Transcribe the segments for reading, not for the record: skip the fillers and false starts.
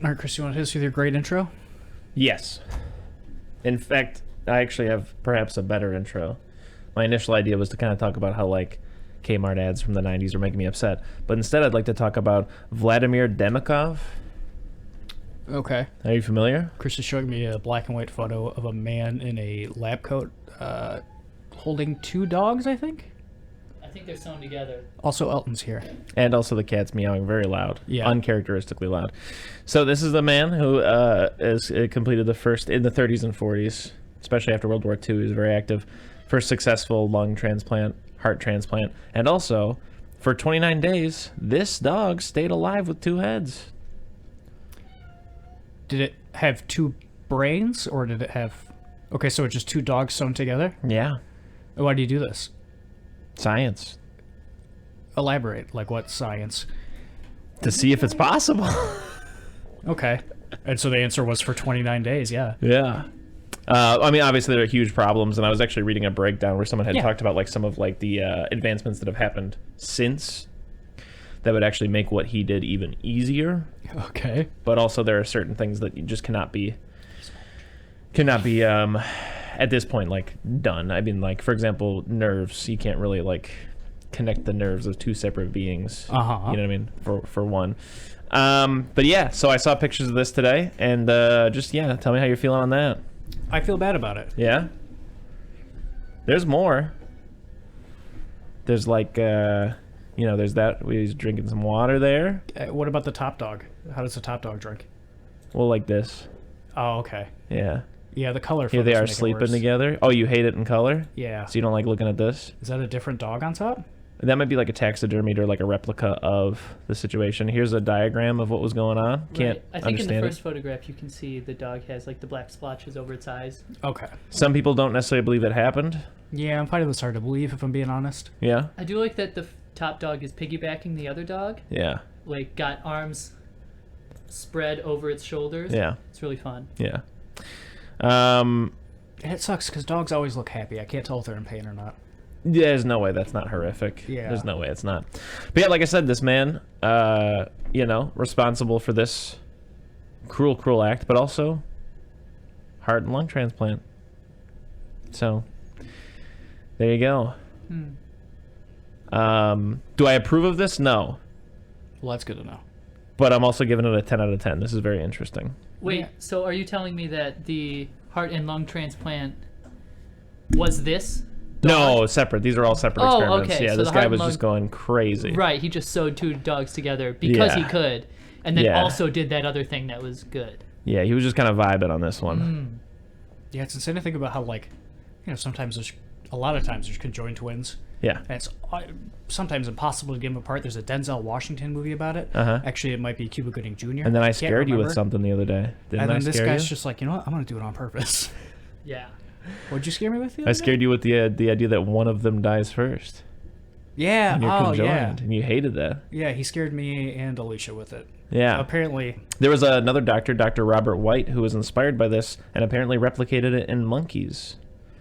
All right, Chris, you want to hit us with your great intro? Yes. In fact, I actually have perhaps a better intro. My initial idea was to kind of talk about how, like, Kmart ads from the 90s are making me upset. But instead, I'd like to talk about Vladimir Demikov. Okay. Are you familiar? Chris is showing me a black and white photo of a man in a lab coat holding two dogs, I think? I think they're sewn together. Also, Elton's here. And also the cat's meowing very loud. Yeah. Uncharacteristically loud. So this is the man who has completed the first, in the 30s and 40s, especially after World War II, he was very active. First successful lung transplant, heart transplant. And also, for 29 days, this dog stayed alive with two heads. Did it have two brains, or did it have... Okay, so it's just two dogs sewn together? Yeah. Why do you do this? Science. Elaborate. Like, what science? To see if it's possible. Okay. And so the answer was for 29 days, yeah. Yeah. I mean, obviously there are huge problems, and I was actually reading a breakdown where someone had talked about like some of like the advancements that have happened since that would actually make what he did even easier. Okay. But also there are certain things that you just cannot be at this point like done. I mean, like, for example, nerves. You can't really like connect the nerves of two separate beings. Uh-huh. You know what I mean? For one. But yeah, so I saw pictures of this today, and just tell me how you're feeling on that. I feel bad about it. Yeah? There's more. There's like, there's that. He's drinking some water there. What about the top dog? How does the top dog drink? Well, like this. Oh, okay. Yeah. Yeah, the color. Here they photos are make it sleeping worse. together. Oh, you hate it in color? Yeah. So you don't like looking at this? Is that a different dog on top? That might be like a taxidermied or like a replica of the situation. Here's a diagram of what was going on. Can't I think in the understand first photograph you can see the dog has like the black splotches over its eyes. Okay. Some people don't necessarily believe it happened. Yeah, I'm finding this hard to believe, if I'm being honest. Yeah? I do like that the top dog is piggybacking the other dog. Yeah. Like, got arms spread over its shoulders. Yeah. It's really fun. Yeah. And it sucks, because dogs always look happy. I can't tell if they're in pain or not. There's no way that's not horrific. Yeah. There's no way it's not. But yeah, like I said, this man, responsible for this cruel act, but also heart and lung transplant. So, there you go. Do I approve of this? No. Well, that's good to know. But I'm also giving it a 10 out of 10. This is very interesting. Wait, Yeah. so are you telling me that the heart and lung transplant was this? No, separate. These are all separate Oh, experiments. okay, Yeah, so this the guy heart was and just going crazy. Right, he just sewed two dogs together because he Yeah. could, and then Yeah. also did that other thing that was good. Yeah, he was just kind of vibing on this one. Yeah, it's insane to think about how, like, sometimes a lot of times there's conjoined twins. Yeah. And it's sometimes impossible to get them apart. There's a Denzel Washington movie about it. Uh-huh. Actually, it might be Cuba Gooding Jr. And then I Can't scared you with remember. something the other day. Didn't And I then this scare guy's you? just like, you know what? I'm going to do it on purpose. Yeah. What'd you scare me with? I scared you with the idea that one of them dies first. Yeah. And you're Oh, conjoined. yeah. And you hated that. Yeah, he scared me and Alicia with it. Yeah. Apparently. There was another doctor, Dr. Robert White, who was inspired by this and apparently replicated it in monkeys.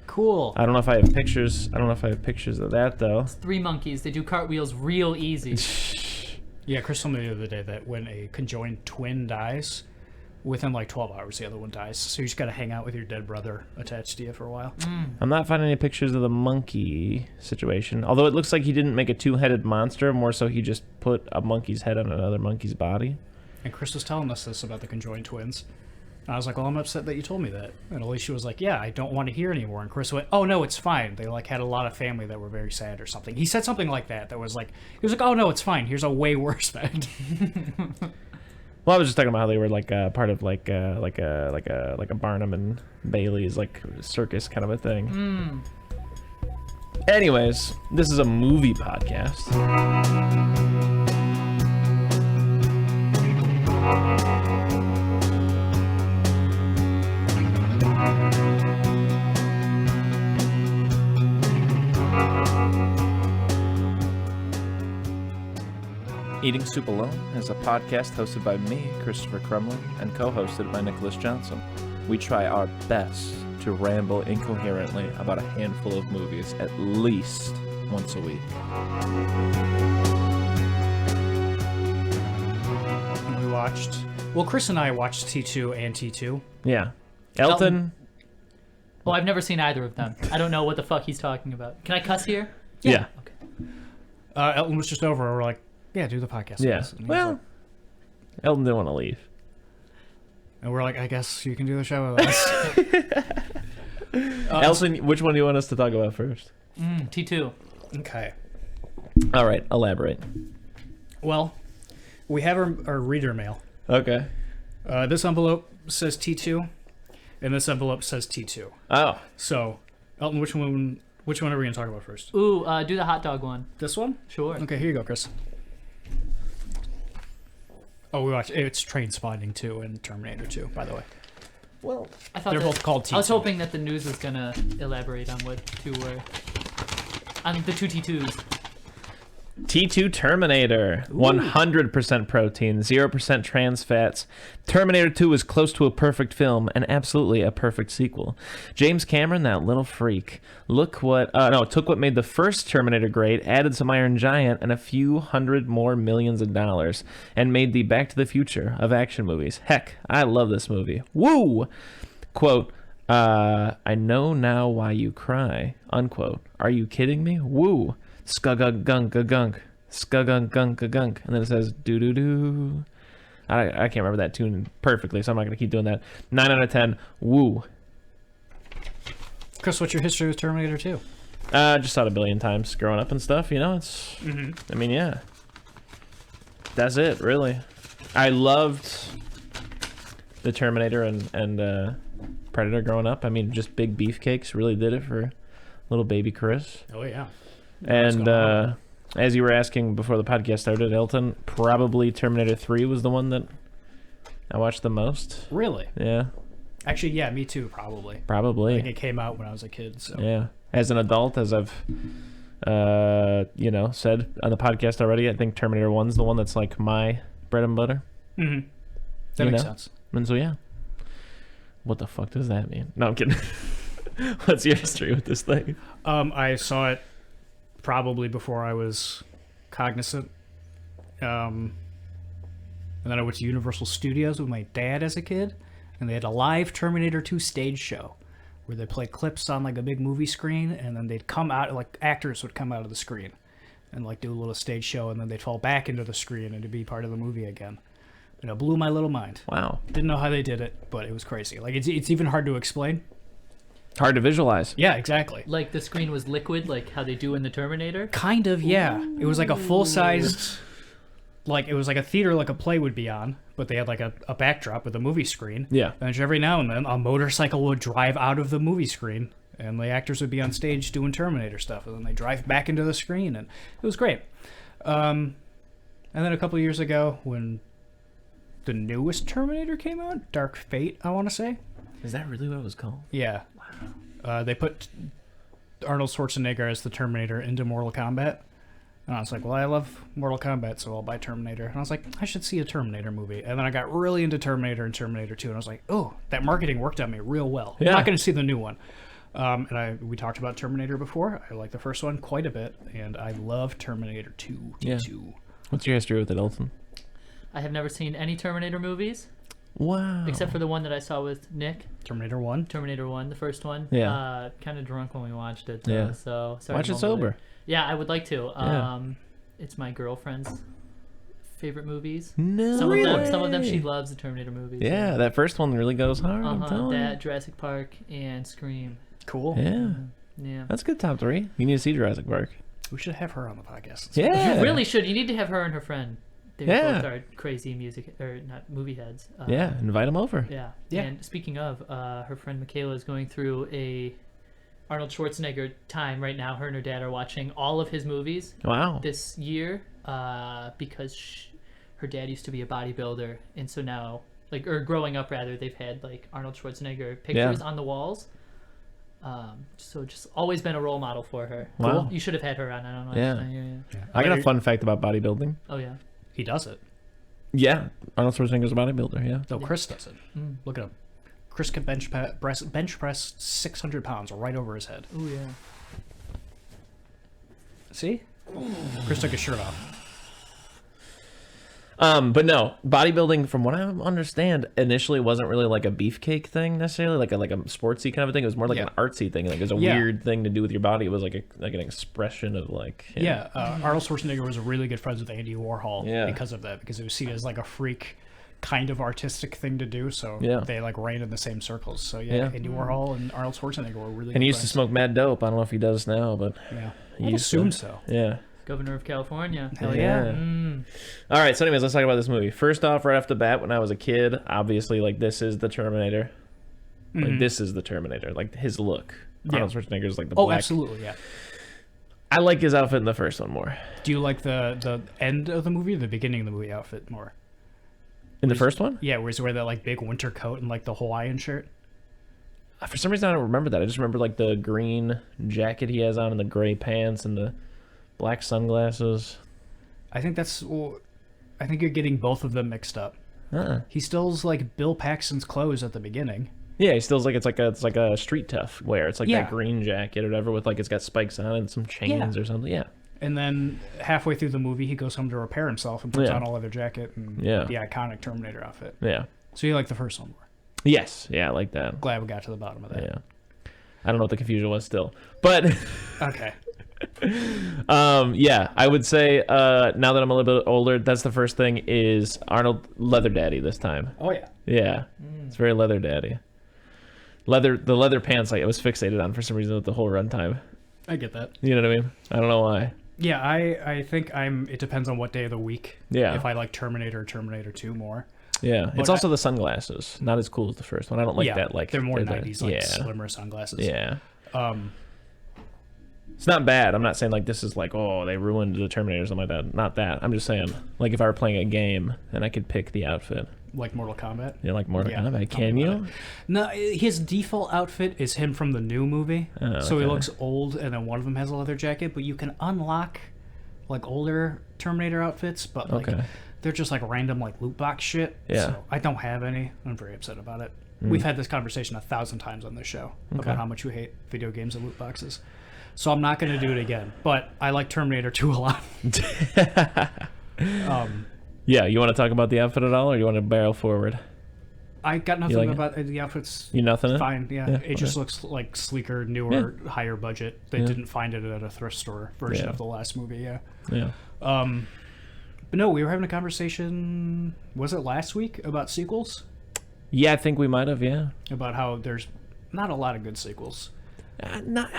Cool. I don't know if I have pictures. I don't know if I have pictures of that, though. 3 monkeys. They do cartwheels real easy. Yeah, Chris told me the other day that when a conjoined twin dies, within like 12 hours, the other one dies. So you just got to hang out with your dead brother attached to you for a while. I'm not finding any pictures of the monkey situation. Although it looks like he didn't make a two-headed monster. More so he just put a monkey's head on another monkey's body. And Chris was telling us this about the conjoined twins. And I was like, well, I'm upset that you told me that. And Alicia was like, yeah, I don't want to hear anymore. And Chris went, oh, no, it's fine. They like had a lot of family that were very sad or something. He said something like that was like, he was like, oh, no, it's fine. Here's a way worse fact. Well, I was just talking about how they were like part of like a Barnum and Bailey's like circus kind of a thing. Anyways, this is a movie podcast. Eating Soup Alone is a podcast hosted by me, Christopher Crumley, and co-hosted by Nicholas Johnson. We try our best to ramble incoherently about a handful of movies at least once a week. We watched Well, Chris and I watched T2 and T2. Yeah. Elton. Oh, I've never seen either of them. I don't know what the fuck he's talking about. Can I cuss here? Yeah. Okay. Elton was just over. We're like, yeah, do the podcast. Yeah. with us. And he was Well, like- Elton didn't want to leave. and we're like, I guess you can do the show with us. Elton, which one do you want us to talk about first? T2. Okay. All right, elaborate. Well, we have our reader mail. Okay. This envelope says T2, and this envelope says T2. Oh, So, Elton, which one are we going to talk about first? Ooh, do the hot dog one. This one? Sure. Okay, here you go, Chris. Oh, we watched. It's Trainspotting 2 and Terminator 2, by the way. Well, I thought They're that- both called T2. I was hoping that the news was gonna elaborate on what two were. On the two T2s. T2 Terminator. 100% protein, 0% trans fats. Terminator 2 is close to a perfect film and absolutely a perfect sequel. James Cameron, that little freak. Took what made the first Terminator great, added some Iron Giant and a few hundred more millions of dollars, and made the Back to the Future of action movies. Heck, I love this movie. Woo! Quote, I know now why you cry. Unquote. Are you kidding me? Woo! Skugunk-gunk-gunk. Skugunk-gunk-gunk. And then it says doo-doo-doo. I can't remember that tune perfectly, so I'm not going to keep doing that. 9 out of 10. Woo. Chris, what's your history with Terminator 2? Just saw it a billion times growing up and stuff, you know? It's, I mean, yeah. That's it, really. I loved the Terminator and Predator growing up. I mean, just big beefcakes really did it for little baby Chris. Oh, yeah. And as you were asking before the podcast started, Elton, probably Terminator 3 was the one that I watched the most. Really? Yeah, Actually, yeah, me too, probably. I probably. think it came out when I was a kid, so. Yeah. As an adult, as I've, said on the podcast already, I think Terminator 1's the one that's like my bread and butter. Mm-hmm. That You makes know? sense. And so, yeah. What the fuck does that mean? No, I'm kidding. What's your history with this thing? I saw it probably before I was cognizant. And then I went to Universal Studios with my dad as a kid, and they had a live Terminator 2 stage show where they played clips on like a big movie screen, and then they'd come out, like actors would come out of the screen and like do a little stage show, and then they'd fall back into the screen and to be part of the movie again. And it blew my little mind. Wow. Didn't know how they did it, but it was crazy. Like it's even hard to explain. Hard to visualize. Yeah, exactly. Like the screen was liquid, like how they do in the Terminator. Kind of, yeah. It was like a full-sized, like it was like a theater, like a play would be on, but they had like a backdrop with a movie screen. Yeah. And every now and then, a motorcycle would drive out of the movie screen, and the actors would be on stage doing Terminator stuff, and then they drive back into the screen, and it was great. And then a couple of years ago, when the newest Terminator came out, Dark Fate, I want to say. Is that really what it was called? Yeah. They put Arnold Schwarzenegger as the Terminator into Mortal Kombat. And I was like, well, I love Mortal Kombat, so I'll buy Terminator. And I was like, I should see a Terminator movie. And then I got really into Terminator and Terminator 2. And I was like, oh, that marketing worked on me real well. Yeah. I'm not going to see the new one. We talked about Terminator before. I like the first one quite a bit. And I love Terminator 2. Yeah. T2. What's your history with it, Elton? I have never seen any Terminator movies Wow. except for the one that I saw with Nick, Terminator 1. Terminator 1, the first one. Yeah. Kind of drunk when we watched it. Though, Yeah. So sorry Watch to it mumble sober. Yeah, I would like to. Yeah. It's my girlfriend's favorite movies. No. Some of them she loves the Terminator movies. Yeah, that first one really goes hard. I'm telling you. That, Jurassic Park, and Scream. Cool. Yeah. Yeah. That's a good top 3. You need to see Jurassic Park. We should have her on the podcast. Yeah. You really should. You need to have her and her friend. They Yeah. both are crazy music, or not movie heads. Yeah, invite them over. Yeah. Yeah. And speaking of, her friend Michaela is going through a Arnold Schwarzenegger time right now. Her and her dad are watching all of his movies Wow. this year because her dad used to be a bodybuilder, and so now, or growing up rather, they've had like Arnold Schwarzenegger pictures on the walls. So just always been a role model for her. Wow. You should have had her on. I don't know. Yeah. I got a fun fact about bodybuilding. Oh yeah. He does it. Yeah, Arnold Schwarzenegger's a bodybuilder, yeah. No, Chris does it. Look at him. Chris can bench press 600 pounds right over his head. Oh yeah. See? Chris took his shirt off. But no, bodybuilding, from what I understand, initially wasn't really like a beefcake thing necessarily, like a sportsy kind of a thing. It was more like an artsy thing. Like it was a weird thing to do with your body. It was like an expression of like Arnold Schwarzenegger was really good friends with Andy Warhol because of that, because it was seen as like a freak kind of artistic thing to do. So they like ran in the same circles. So Andy Warhol and Arnold Schwarzenegger were really. And he good used to smoke mad dope. I don't know if he does now, but I assume so. Yeah. Governor of California. Hell yeah. All right, so anyways, let's talk about this movie. First off, right off the bat, when I was a kid, obviously, like, this is the Terminator. Like, this is the Terminator. Like, his look. Arnold Schwarzenegger's like the black. Oh, absolutely, yeah. I like his outfit in the first one more. Do you like the end of the movie or the beginning of the movie outfit more? In the first one? Yeah, where he's wearing that, like, big winter coat and, like, the Hawaiian shirt. For some reason, I don't remember that. I just remember, like, the green jacket he has on and the gray pants and the black sunglasses. I think you're getting both of them mixed up. He steals like Bill Paxton's clothes at the beginning. Yeah, he steals like it's like a street tough wear. It's like that green jacket or whatever with like it's got spikes on it and some chains or something. Yeah. And then halfway through the movie, he goes home to repair himself and puts on a leather jacket and the iconic Terminator outfit. Yeah. So you like the first one more? Yes. Yeah, I like that. Glad we got to the bottom of that. Yeah. I don't know what the confusion was still, but okay. I would say now that I'm a little bit older, that's the first thing is Arnold leather daddy this time. Oh yeah. Yeah. It's very leather daddy. The leather pants I was fixated on for some reason with the whole runtime. I get that. You know what I mean? I don't know why. Yeah, I think it depends on what day of the week. Yeah. If I like Terminator or Terminator 2 more. Yeah. It's also the sunglasses. Not as cool as the first one. I don't like that like they're more 90s like slimmer sunglasses. Yeah. It's not bad. I'm not saying like this is like, oh, they ruined the Terminator or something like that. Not that. I'm just saying like if I were playing a game and I could pick the outfit. Like Mortal Kombat? Yeah, like Mortal Kombat. Can you? No, his default outfit is him from the new movie. Oh, so he looks old and then one of them has a leather jacket, but you can unlock like older Terminator outfits, but like they're just like random like loot box shit. Yeah. So I don't have any. I'm very upset about it. We've had this conversation 1,000 times on this show about how much we hate video games and loot boxes. So I'm not going to do it again. But I like Terminator 2 a lot. Yeah, you want to talk about the outfit at all, or you want to barrel forward? I got nothing about the outfits. You nothing? Fine, it just looks like sleeker, newer, higher budget. They didn't find it at a thrift store version of the last movie, Yeah. But no, we were having a conversation, was it last week, about sequels? Yeah, I think we might have, About how there's not a lot of good sequels. That's not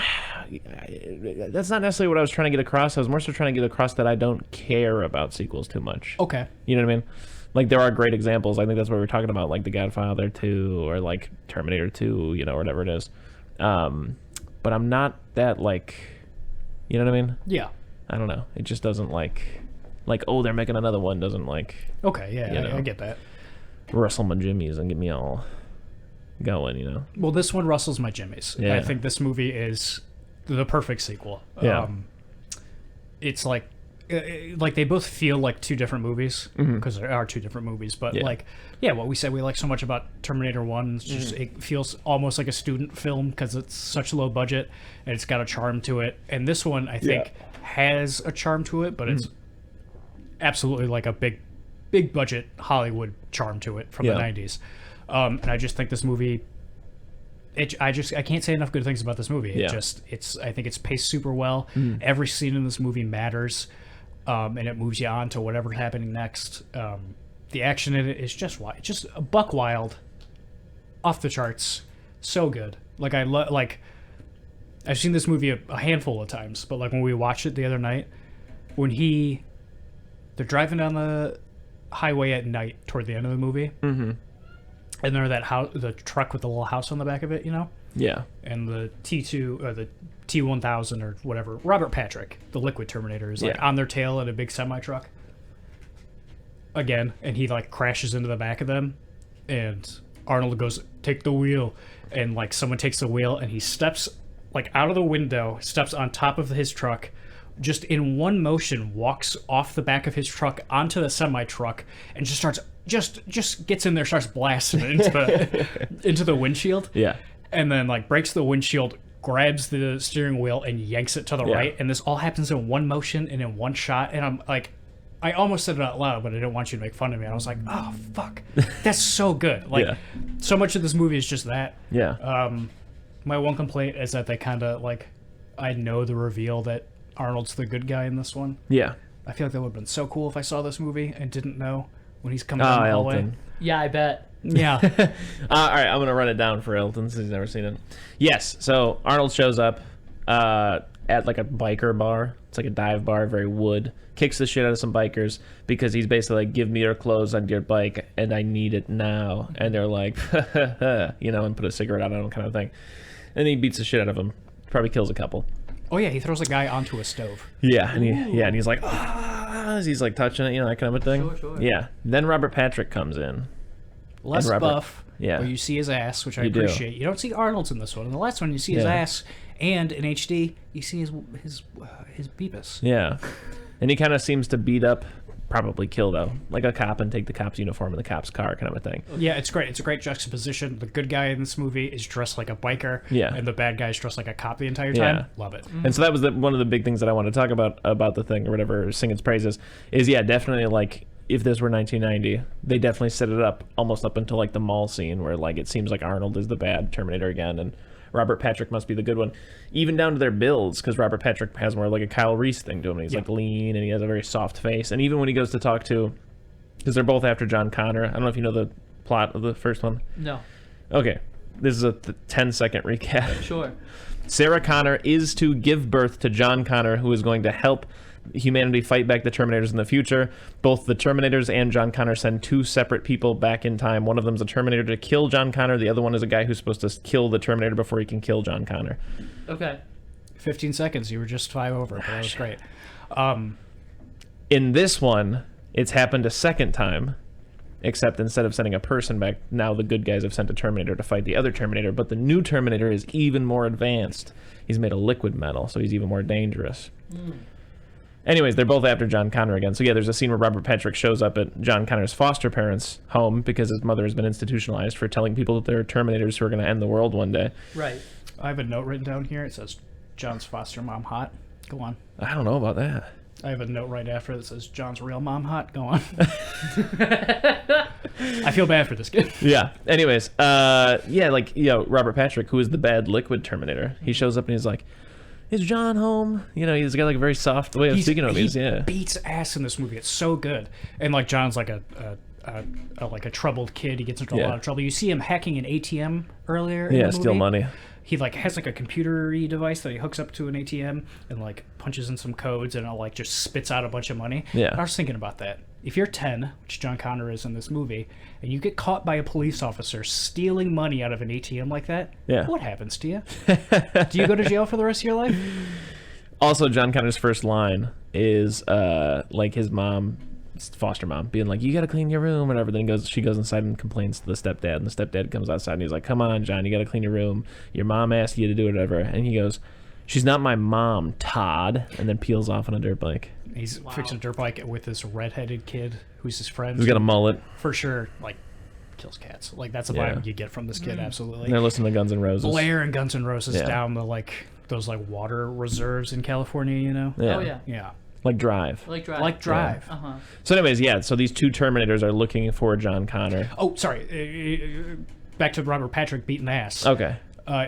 necessarily what I was trying to get across. I was more so trying to get across that I don't care about sequels too much. Okay. You know what I mean? Like, there are great examples. I think that's what we're talking about, like The Godfather 2 or, like, Terminator 2, you know, or whatever it is. But I'm not that, like, you know what I mean? Yeah. I don't know. It just doesn't, like, oh, they're making another one doesn't, like... Okay, yeah, I get that. Rustle my jimmies and get me all... going, you know. Well, this one rustles my jimmies. Yeah. I think this movie is the perfect sequel. Yeah. It's like they both feel like two different movies because there are two different movies. But what we said we like so much about Terminator 1, it's just it feels almost like a student film because it's such low budget and it's got a charm to it. And this one I think has a charm to it, but it's absolutely like a big budget Hollywood charm to it from the 90s. And I just think this movie, I can't say enough good things about this movie. I think it's paced super well. Every scene in this movie matters, and it moves you on to whatever's happening next. The action in it is just buck wild, off the charts, so good. Like I've seen this movie a handful of times, but like when we watched it the other night, when they're driving down the highway at night toward the end of the movie. And they're the truck with the little house on the back of it, you know? Yeah. And the T2 or the T1000 or whatever, Robert Patrick, the Liquid Terminator, is like on their tail in a big semi truck. Again, and he like crashes into the back of them, and Arnold goes, "Take the wheel," and like someone takes the wheel, and he steps like out of the window, steps on top of his truck, just in one motion walks off the back of his truck onto the semi truck, and just starts. Just gets in there, starts blasting it into the windshield. Yeah. And then like breaks the windshield, grabs the steering wheel and yanks it to the right. And this all happens in one motion and in one shot. And I'm like, I almost said it out loud, but I didn't want you to make fun of me. I was like, oh, fuck. That's so good. Like, Yeah. so much of this movie is just that. Yeah. My one complaint is that they kind of, like, I know the reveal that Arnold's the good guy in this one. Yeah. I feel like that would have been so cool if I saw this movie and didn't know when he's coming down the hallway. Elton. Yeah, I bet. Yeah. All right, I'm gonna run it down for Elton since he's never seen it. Yes, so Arnold shows up at like a biker bar. It's like a dive bar, very wood. Kicks the shit out of some bikers because he's basically like, give me your clothes on your bike and I need it now. And they're like, you know, and put a cigarette out on him kind of thing. And he beats the shit out of him. Probably kills a couple. Oh, yeah, he throws a guy onto a stove. Yeah, and he's like, ah, as he's like touching it, you know, that kind of a thing. Sure. Yeah. Then Robert Patrick comes in. Less Robert- buff, yeah. but you see his ass, which I You do. appreciate. You don't see Arnold's in this one. In the last one, you see his Yeah. ass, and in HD, you see his beepus. Yeah. And he kind of seems to beat up, probably kill though, like a cop and take the cop's uniform in the cop's car kind of a thing. Yeah, it's great. It's a great juxtaposition. The good guy in this movie is dressed like a biker, Yeah. and the bad guy is dressed like a cop the entire time. Yeah. Love it. And so that was one of the big things that I want to talk about the thing or whatever, or sing its praises, is yeah, definitely like if this were 1990, they definitely set it up almost up until like the mall scene where like it seems like Arnold is the bad Terminator again and Robert Patrick must be the good one, even down to their builds, because Robert Patrick has more like a Kyle Reese thing to him. He's like lean and he has a very soft face, and even when he goes to talk to, because they're both after John Connor. I don't know if you know the plot of the first one. No. Okay, this is a 10-second recap. Sure. Sarah Connor is to give birth to John Connor, who is going to help humanity fight back the Terminators in the future. Both the Terminators and John Connor send two separate people back in time. One of them is a Terminator to kill John Connor. The other one is a guy who's supposed to kill the Terminator before he can kill John Connor. Okay. 15 seconds. You were just 5 over, but that was great. In this one, it's happened a second time, except instead of sending a person back, now the good guys have sent a Terminator to fight the other Terminator, but the new Terminator is even more advanced. He's made of liquid metal, so he's even more dangerous. Anyways, they're both after John Connor again. So yeah, there's a scene where Robert Patrick shows up at John Connor's foster parents' home because his mother has been institutionalized for telling people that they're Terminators who are going to end the world one day. Right. I have a note written down here. It says, John's foster mom hot. Go on. I don't know about that. I have a note right after that says, John's real mom hot. Go on. I feel bad for this kid. Yeah. Anyways, yeah, like, you know, Robert Patrick, who is the bad liquid Terminator, he shows up and he's like, is John home? You know, he's got like a very soft way of speaking of him. He beats ass in this movie. It's so good. And like John's like a troubled kid. He gets into a lot of trouble. You see him hacking an ATM earlier in the movie. Steal money. He like has like a computer-y device that he hooks up to an ATM and like punches in some codes and it like just spits out a bunch of money. Yeah. I was thinking about that. If you're 10, which John Connor is in this movie, and you get caught by a police officer stealing money out of an ATM like that, what happens to you? Do you go to jail for the rest of your life? Also, John Connor's first line is like his mom, foster mom, being like, you got to clean your room, whatever. Then she goes inside and complains to the stepdad, and the stepdad comes outside and he's like, come on, John, you got to clean your room. Your mom asked you to do whatever. And he goes, she's not my mom, Todd, and then peels off on a dirt bike. He's fixing a dirt bike with this redheaded kid who's his friend. Who's got a mullet. For sure, like, kills cats. Like, that's a vibe you get from this kid, absolutely. And they're listening to Guns N' Roses. Blair and Guns N' Roses down the, like, those, like, water reserves in California, you know? Yeah. Oh, yeah. Yeah. Like Drive. Like Drive. Like Drive. Yeah. Uh-huh. So anyways, yeah, so these two Terminators are looking for John Connor. Oh, sorry. Back to Robert Patrick beating ass. Okay.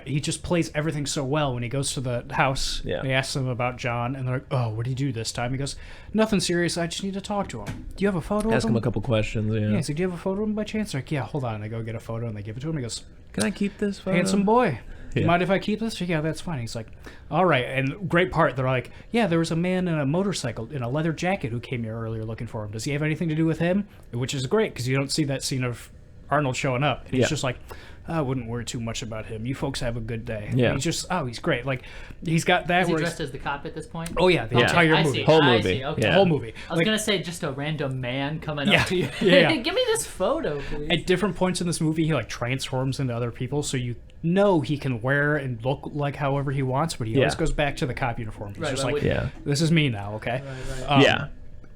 He just plays everything so well when he goes to the house. Yeah. He asks them about John, and they're like, oh, what did he do this time? He goes, nothing serious. I just need to talk to him. Do you have a photo Ask of him him? a couple questions, Yeah, so do you have a photo of him by chance? They're like, yeah, hold on. They go get a photo, and they give it to him. He goes, can I keep this photo? handsome boy. Do you Yeah. mind if I keep this? Yeah, that's fine. He's like, all right. And great part, they're like, yeah, there was a man in a motorcycle in a leather jacket who came here earlier looking for him. Does he have anything to do with him? Which is great, because you don't see that scene of Arnold showing up. And he's just like, I wouldn't worry too much about him. You folks have a good day. Yeah. And he's just, he's great. Like, he's got that. Is he where dressed as the cop at this point? Oh, yeah, the Yeah. entire I movie. see. Whole I movie. see. Okay. Yeah. The whole movie. I was Like, gonna say just a random man coming Yeah. up to you. Yeah. Give me this photo, please. at different points in this movie, he like transforms into other people, so you know he can wear and look like however he wants, but he always goes back to the cop uniform. He's Right, just right, like, Yeah. this is me now, okay? Right. Yeah.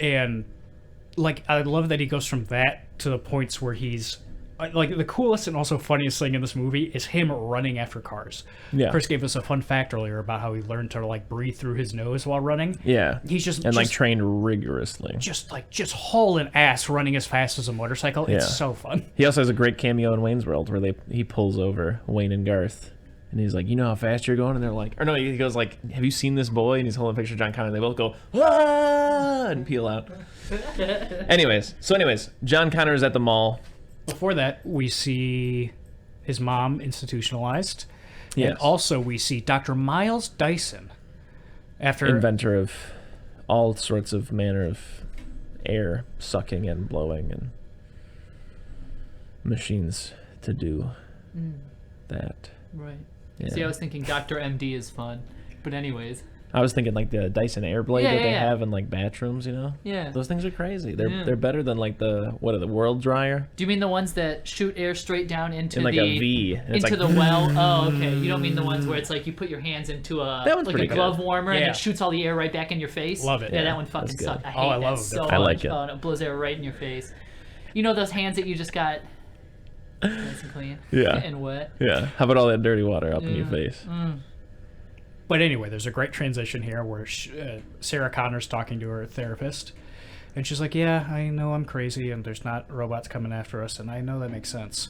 And like I love that he goes from that to the points where he's like the coolest and also funniest thing in this movie is him running after cars. Yeah. Chris gave us a fun fact earlier about how he learned to like breathe through his nose while running. Yeah. He's just like trained rigorously. Just hauling ass, running as fast as a motorcycle. It's so fun. He also has a great cameo in Wayne's World where he pulls over Wayne and Garth. And he's like, you know how fast you're going? And they're like, or no, he goes like, have you seen this boy? And he's holding a picture of John Connor. And they both go, ah, and peel out. Anyways, John Connor is at the mall. Before that, we see his mom institutionalized. Yes. And also we see Dr. Miles Dyson. Inventor of all sorts of manner of air sucking and blowing and machines to do that. Right. Yeah. See, I was thinking Dr. MD is fun. But anyways. I was thinking like the Dyson Airblade that they have in like bathrooms, you know? Yeah. Those things are crazy. They're better than like the world dryer? Do you mean the ones that shoot air straight down into like a V. Into the well? Oh, okay. You don't mean the ones where it's like you put your hands into a glove warmer and it shoots all the air right back in your face? Love it. Yeah, that one fucking sucked. I hate I love that it. so much. I like it. Oh, and it blows air right in your face. You know those hands that you just got nice and clean? Yeah. And wet? Yeah. How about all that dirty water up in your face? But anyway, there's a great transition here where Sarah Connor's talking to her therapist. And she's like, yeah, I know I'm crazy and there's not robots coming after us. And I know that makes sense.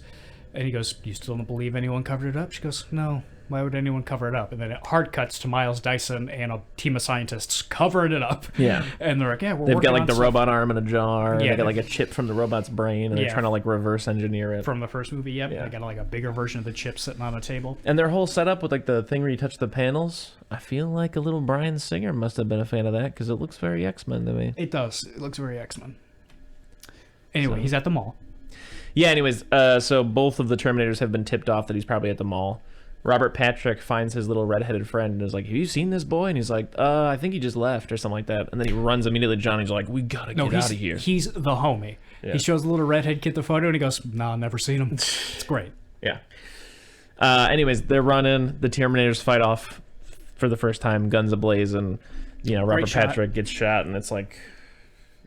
And he goes, you still don't believe anyone covered it up? She goes, no. Why would anyone cover it up? And then it hard cuts to Miles Dyson and a team of scientists covering it up. Yeah. And they're like, yeah, They've got like the robot arm in a jar. And Yeah. they got like a chip from the robot's brain. And they're trying to like reverse engineer it. From the first movie, yep. Yeah. They got like a bigger version of the chip sitting on a table. And their whole setup with like the thing where you touch the panels, I feel like a little Bryan Singer must have been a fan of that because it looks very X-Men to me. It does. It looks very X-Men. Anyway, he's at the mall. Yeah, anyways, so both of the Terminators have been tipped off that he's probably at the mall. Robert Patrick finds his little redheaded friend and is like, have you seen this boy? And he's like, I think he just left or something like that. And then he runs immediately to John. He's like, we gotta get out of here. He's the homie. Yeah. He shows the little redhead kid the photo and he goes, no, I've never seen him. It's great. Yeah. Anyways, they're running. The Terminators fight off for the first time, guns ablaze, and Robert Patrick gets shot, and it's like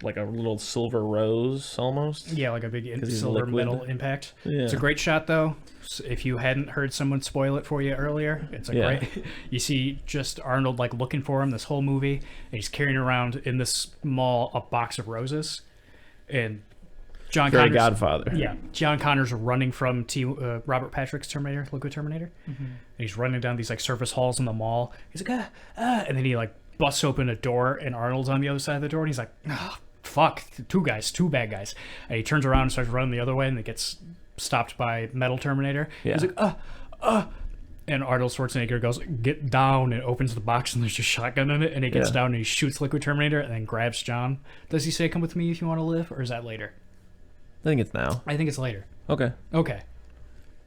a little silver rose almost. Yeah, like a big silver metal impact. Yeah. It's a great shot though. If you hadn't heard someone spoil it for you earlier, it's a great. You see just Arnold like looking for him this whole movie, and he's carrying around in this mall a box of roses, and John Connor's Godfather. Yeah, John Connor's running from Robert Patrick's Terminator, Liquid Terminator, and he's running down these like surface halls in the mall. He's like and then he like busts open a door, and Arnold's on the other side of the door, and he's like, fuck, two bad guys, and he turns around and starts running the other way, and it gets stopped by Metal Terminator. Yeah. He's like, and Arnold Schwarzenegger goes, get down, and opens the box, and there's a shotgun in it, and he gets down and he shoots Liquid Terminator and then grabs John. Does he say, come with me if you want to live, or is that later? I think it's now. I think it's later. Okay.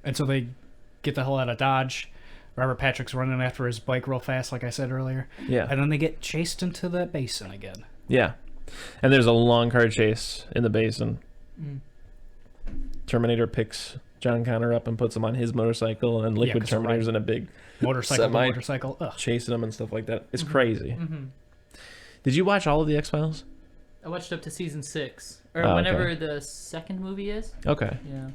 And so they get the hell out of Dodge. Robert Patrick's running after his bike real fast, like I said earlier. Yeah. And then they get chased into that basin again. Yeah. And there's a long car chase in the basin. Terminator picks John Connor up and puts him on his motorcycle, and Liquid Terminator's in a big motorcycle. Chasing him and stuff like that. It's crazy. Did you watch all of the X-Files? I watched up to season 6, or whenever the second movie is. Okay. Yeah.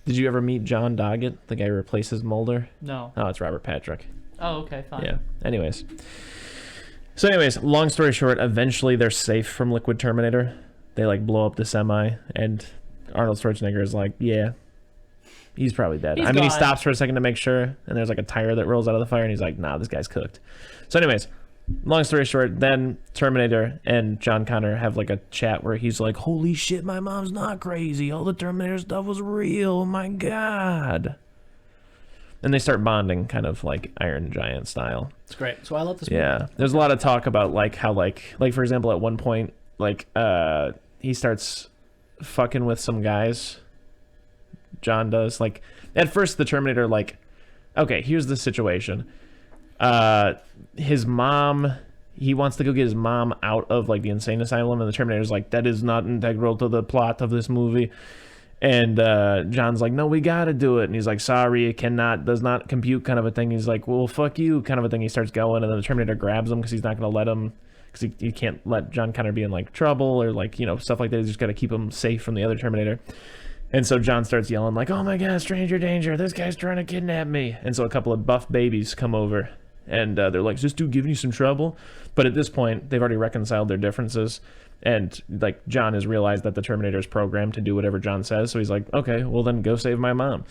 Did you ever meet John Doggett, the guy who replaces Mulder? No. Oh, it's Robert Patrick. Oh, okay, fine. Yeah. Anyways, long story short, eventually they're safe from Liquid Terminator. They like blow up the semi, and Arnold Schwarzenegger is like, yeah, he's probably dead. He's he gone. stops for a second to make sure, and there's like a tire that rolls out of the fire, and he's like, nah, this guy's cooked. So anyways, long story short, then Terminator and John Connor have like a chat where he's like, holy shit, my mom's not crazy. All the Terminator stuff was real. Oh my God. And they start bonding kind of like Iron Giant style. It's great. So I love this movie. Yeah. There's a lot of talk about like how like for example, at one point, like he starts fucking with some guys. John does. Like at first the Terminator like, okay, here's the situation. His mom, he wants to go get his mom out of like the insane asylum, and the Terminator's like, that is not integral to the plot of this movie. And John's like, no, we gotta do it. And he's like, sorry, it does not compute, kind of a thing. He's like, well, fuck you, kind of a thing. He starts going, and then the Terminator grabs him because he's not gonna let him, because he can't let John Connor be in like trouble or like stuff like that. He's just gotta keep him safe from the other Terminator. And so John starts yelling like, "Oh my God, stranger danger! This guy's trying to kidnap me!" And so a couple of buff babies come over, and they're like, "Is this dude giving you some trouble?" But at this point, they've already reconciled their differences, and like John has realized that the Terminator is programmed to do whatever John says. So he's like, "Okay, well then go save my mom."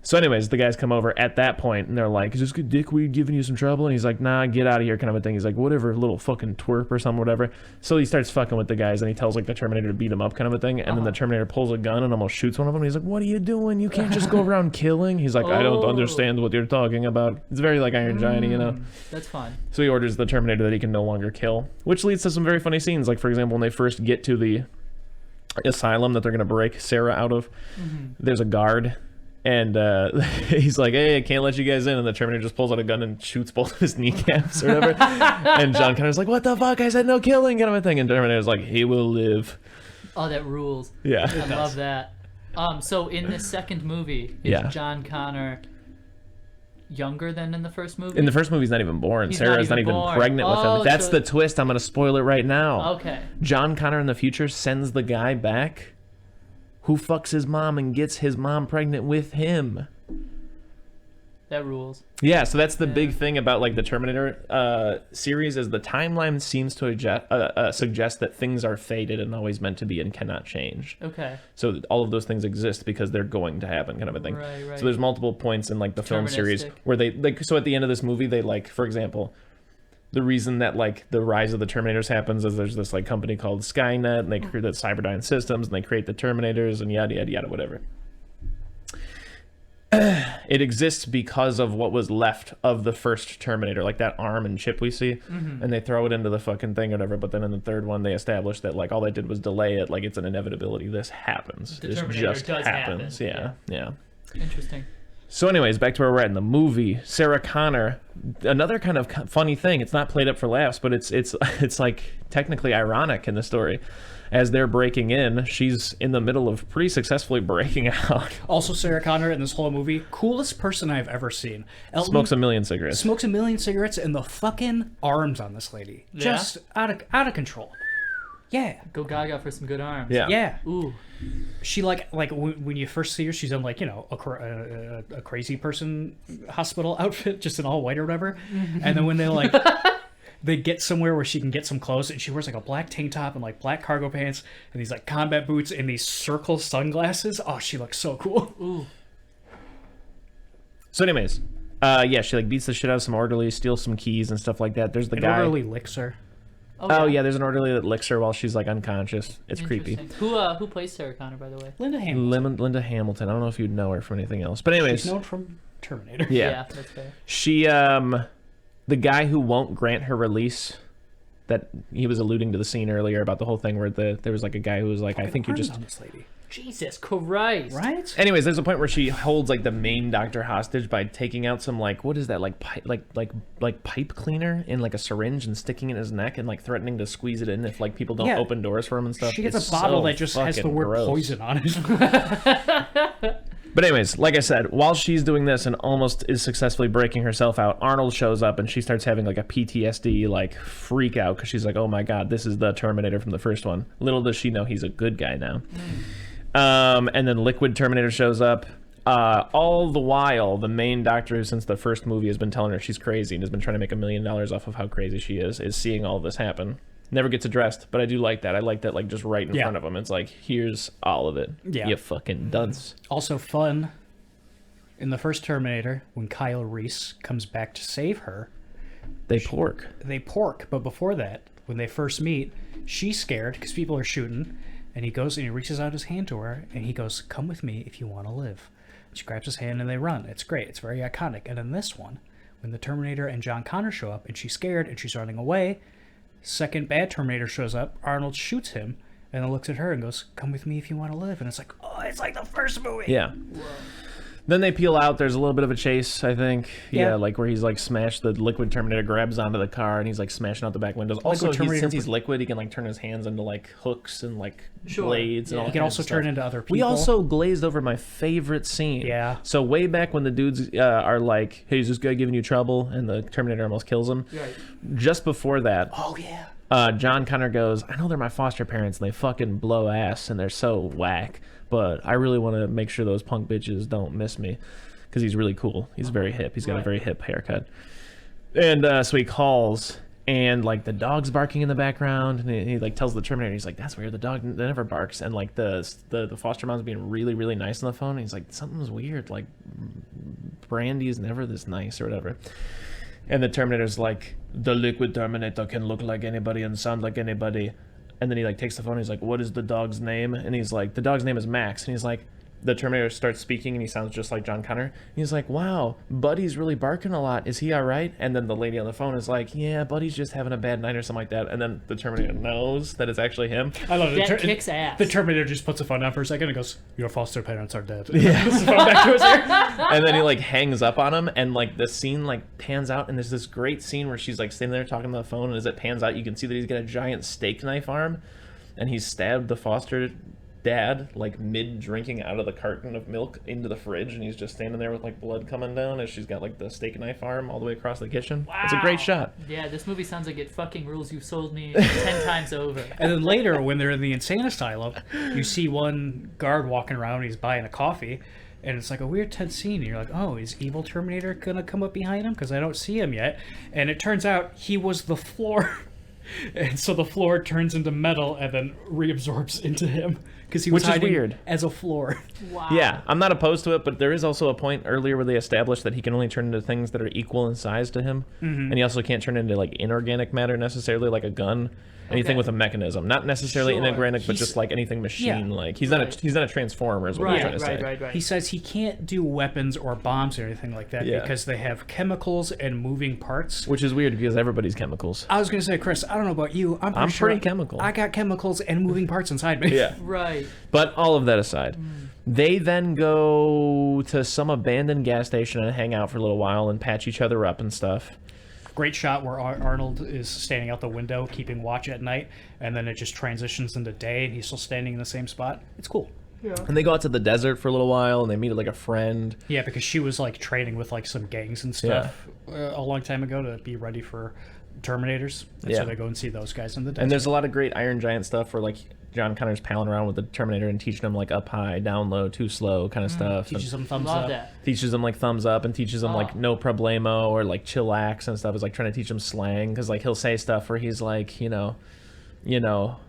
So anyways, the guys come over at that point, and they're like, "Is this good dickweed giving you some trouble?" And he's like, "Nah, get out of here," kind of a thing. He's like, "Whatever, little fucking twerp or something, whatever." So he starts fucking with the guys, and he tells like the Terminator to beat him up, kind of a thing. And then the Terminator pulls a gun and almost shoots one of them. He's like, "What are you doing? You can't just go around killing." He's like, "I don't understand what you're talking about." It's very like Iron Giant, you know. That's fun. So he orders the Terminator that he can no longer kill, which leads to some very funny scenes. Like for example, when they first get to the asylum that they're gonna break Sarah out of, there's a guard. And he's like, "Hey, I can't let you guys in." And the Terminator just pulls out a gun and shoots both of his kneecaps or whatever. And John Connor's like, "What the fuck? I said no killing," kind of a thing. And Terminator's like, "He will live." Oh, that rules. Yeah. I love that. So in this second movie, is John Connor younger than in the first movie? In the first movie, he's not even born. Sarah's not even pregnant with him. That's the twist. I'm going to spoil it right now. Okay. John Connor in the future sends the guy back who fucks his mom and gets his mom pregnant with him. That rules. Yeah, so that's the big thing about like the Terminator series is the timeline seems to suggest that things are fated and always meant to be and cannot change. Okay. So all of those things exist because they're going to happen, kind of a thing. Right. So there's multiple points in like the film series where they like. So at the end of this movie, they like, for example, the reason that like the rise of the Terminators happens is there's this like company called Skynet, and they create the Cyberdyne systems, and they create the Terminators, and yada yada yada, whatever. It exists because of what was left of the first Terminator, like that arm and chip we see, and they throw it into the fucking thing or whatever. But then in the third one, they establish that like all they did was delay it, like it's an inevitability. This happens. This just happens. Yeah. Interesting. So anyways, back to where we're at in the movie. Sarah Connor, another kind of funny thing. It's not played up for laughs, but it's like technically ironic in the story. As they're breaking in, she's in the middle of pretty successfully breaking out. Also, Sarah Connor in this whole movie, coolest person I've ever seen. Elton smokes a million cigarettes. Smokes a million cigarettes, and the fucking arms on this lady, just out of control. Yeah. Go Gaga for some good arms. Yeah. Ooh. She like when you first see her, she's in like, you know, a crazy person hospital outfit, just in all white or whatever. And then when they like they get somewhere where she can get some clothes, and she wears like a black tank top and like black cargo pants and these like combat boots and these circle sunglasses. Oh, she looks so cool. Ooh. So anyways, she like beats the shit out of some orderlies, steals some keys and stuff like that. There's the An guy. orderly licks her. Oh yeah, there's an orderly that licks her while she's like unconscious. It's creepy. Who plays Sarah Connor, by the way? Linda Hamilton. Linda Hamilton. I don't know if you'd know her from anything else, but anyways, she's known from Terminator. Yeah, that's fair. She the guy who won't grant her release, that he was alluding to the scene earlier about the whole thing where there was like a guy who was like, "I think you just." On this lady. Jesus Christ. Right? Anyways, there's a point where she holds like the main doctor hostage by taking out some like, what is that, like pipe cleaner in like a syringe and sticking it in his neck and like threatening to squeeze it in if like people don't open doors for him and stuff. She gets a bottle that just has the word gross. poison on it. But anyways, like I said, while she's doing this and almost is successfully breaking herself out, Arnold shows up and she starts having like a PTSD like freak out because she's like, "Oh my God, this is the Terminator from the first one." Little does she know he's a good guy now. And then Liquid Terminator shows up. All the while, the main doctor, who since the first movie has been telling her she's crazy and has been trying to make $1 million off of how crazy she is seeing all of this happen. Never gets addressed, but I do like that. I like that, like, just right in front of him. It's like, here's all of it. Yeah. You fucking dunce. Also fun, in the first Terminator, when Kyle Reese comes back to save her, They pork, but before that, when they first meet, she's scared because people are shooting, and he goes and he reaches out his hand to her, and he goes, "Come with me if you want to live." She grabs his hand and they run. It's great. It's very iconic. And in this one, when the Terminator and John Connor show up, and she's scared and she's running away, second bad Terminator shows up, Arnold shoots him, and then looks at her and goes, "Come with me if you want to live." And it's like, oh, it's like the first movie. Yeah. Whoa. Then they peel out. There's a little bit of a chase, I think. Yeah, like where he's like smashed. The Liquid Terminator grabs onto the car and he's like smashing out the back windows. Also, since he's liquid, he can like turn his hands into like hooks and like blades and all that. He can also turn into other people. We also glazed over my favorite scene. Yeah. So way back when the dudes are like, "Hey, is this guy giving you trouble?" and the Terminator almost kills him. Right. Just before that. Oh yeah. John Connor goes, "I know they're my foster parents and they fucking blow ass and they're so whack, but I really want to make sure those punk bitches don't miss me, because he's really cool. He's very hip. He's got a very hip haircut. And so he calls, and like the dog's barking in the background, and he like tells the Terminator, he's like, that's weird, the dog never barks. And like the foster mom's being really, really nice on the phone, and he's like, something's weird, like Brandy is never this nice or whatever. And the Terminator's like, the liquid Terminator can look like anybody and sound like anybody. And then he like takes the phone, and he's like, what is the dog's name? And he's like, the dog's name is Max. And he's like, the Terminator starts speaking, and he sounds just like John Connor. He's like, wow, Buddy's really barking a lot. Is he all right? And then the lady on the phone is like, yeah, Buddy's just having a bad night or something like that. And then the Terminator knows that it's actually him. I love it. That kicks ass. The Terminator just puts the phone down for a second and goes, your foster parents are dead. Yeah. Puts the phone back to his ear. And then he like hangs up on him, and like the scene like pans out, and there's this great scene where she's like sitting there talking on the phone, and as it pans out, you can see that he's got a giant steak knife arm, and he's stabbed the foster dad like mid drinking out of the carton of milk into the fridge, and he's just standing there with like blood coming down as she's got like the steak knife arm all the way across the kitchen. Wow. It's a great shot. Yeah, this movie sounds like it fucking rules. You've sold me 10 times over. And then later, when they're in the insane asylum, you see one guard walking around, he's buying a coffee, and it's like a weird tense scene, and you're like, oh, is evil Terminator gonna come up behind him? Because I don't see him yet. And it turns out he was the floor. And so the floor turns into metal and then reabsorbs into him, because he was Which is hiding weird. as a floor. Wow. Yeah, I'm not opposed to it, but there is also a point earlier where they establish that he can only turn into things that are equal in size to him, and he also can't turn into like inorganic matter necessarily, like a gun. Anything with a mechanism, not necessarily Sure. inorganic, but just like anything machine-like. He's not a transformer, is what I'm trying to say. Right. He says he can't do weapons or bombs or anything like that because they have chemicals and moving parts. Which is weird because everybody's chemicals. I was going to say, Chris, I don't know about you. I'm I'm pretty chemical. I got chemicals and moving parts inside me. Yeah. Right. But all of that aside, they then go to some abandoned gas station and hang out for a little while and patch each other up and stuff. Great shot where Arnold is standing out the window keeping watch at night, and then it just transitions into day and he's still standing in the same spot. It's cool. Yeah. And they go out to the desert for a little while, and they meet like a friend. Yeah, because she was like training with like some gangs and stuff a long time ago to be ready for Terminators. And so they go and see those guys in the desert. And there's a lot of great Iron Giant stuff where like John Connor's palling around with the Terminator and teaching him like up high, down low, too slow kind of stuff. Teaches them thumbs Love up. that. Teaches them like thumbs up, and teaches them like no problemo or like chillax and stuff. Is like trying to teach them slang, because like he'll say stuff where he's like, you know,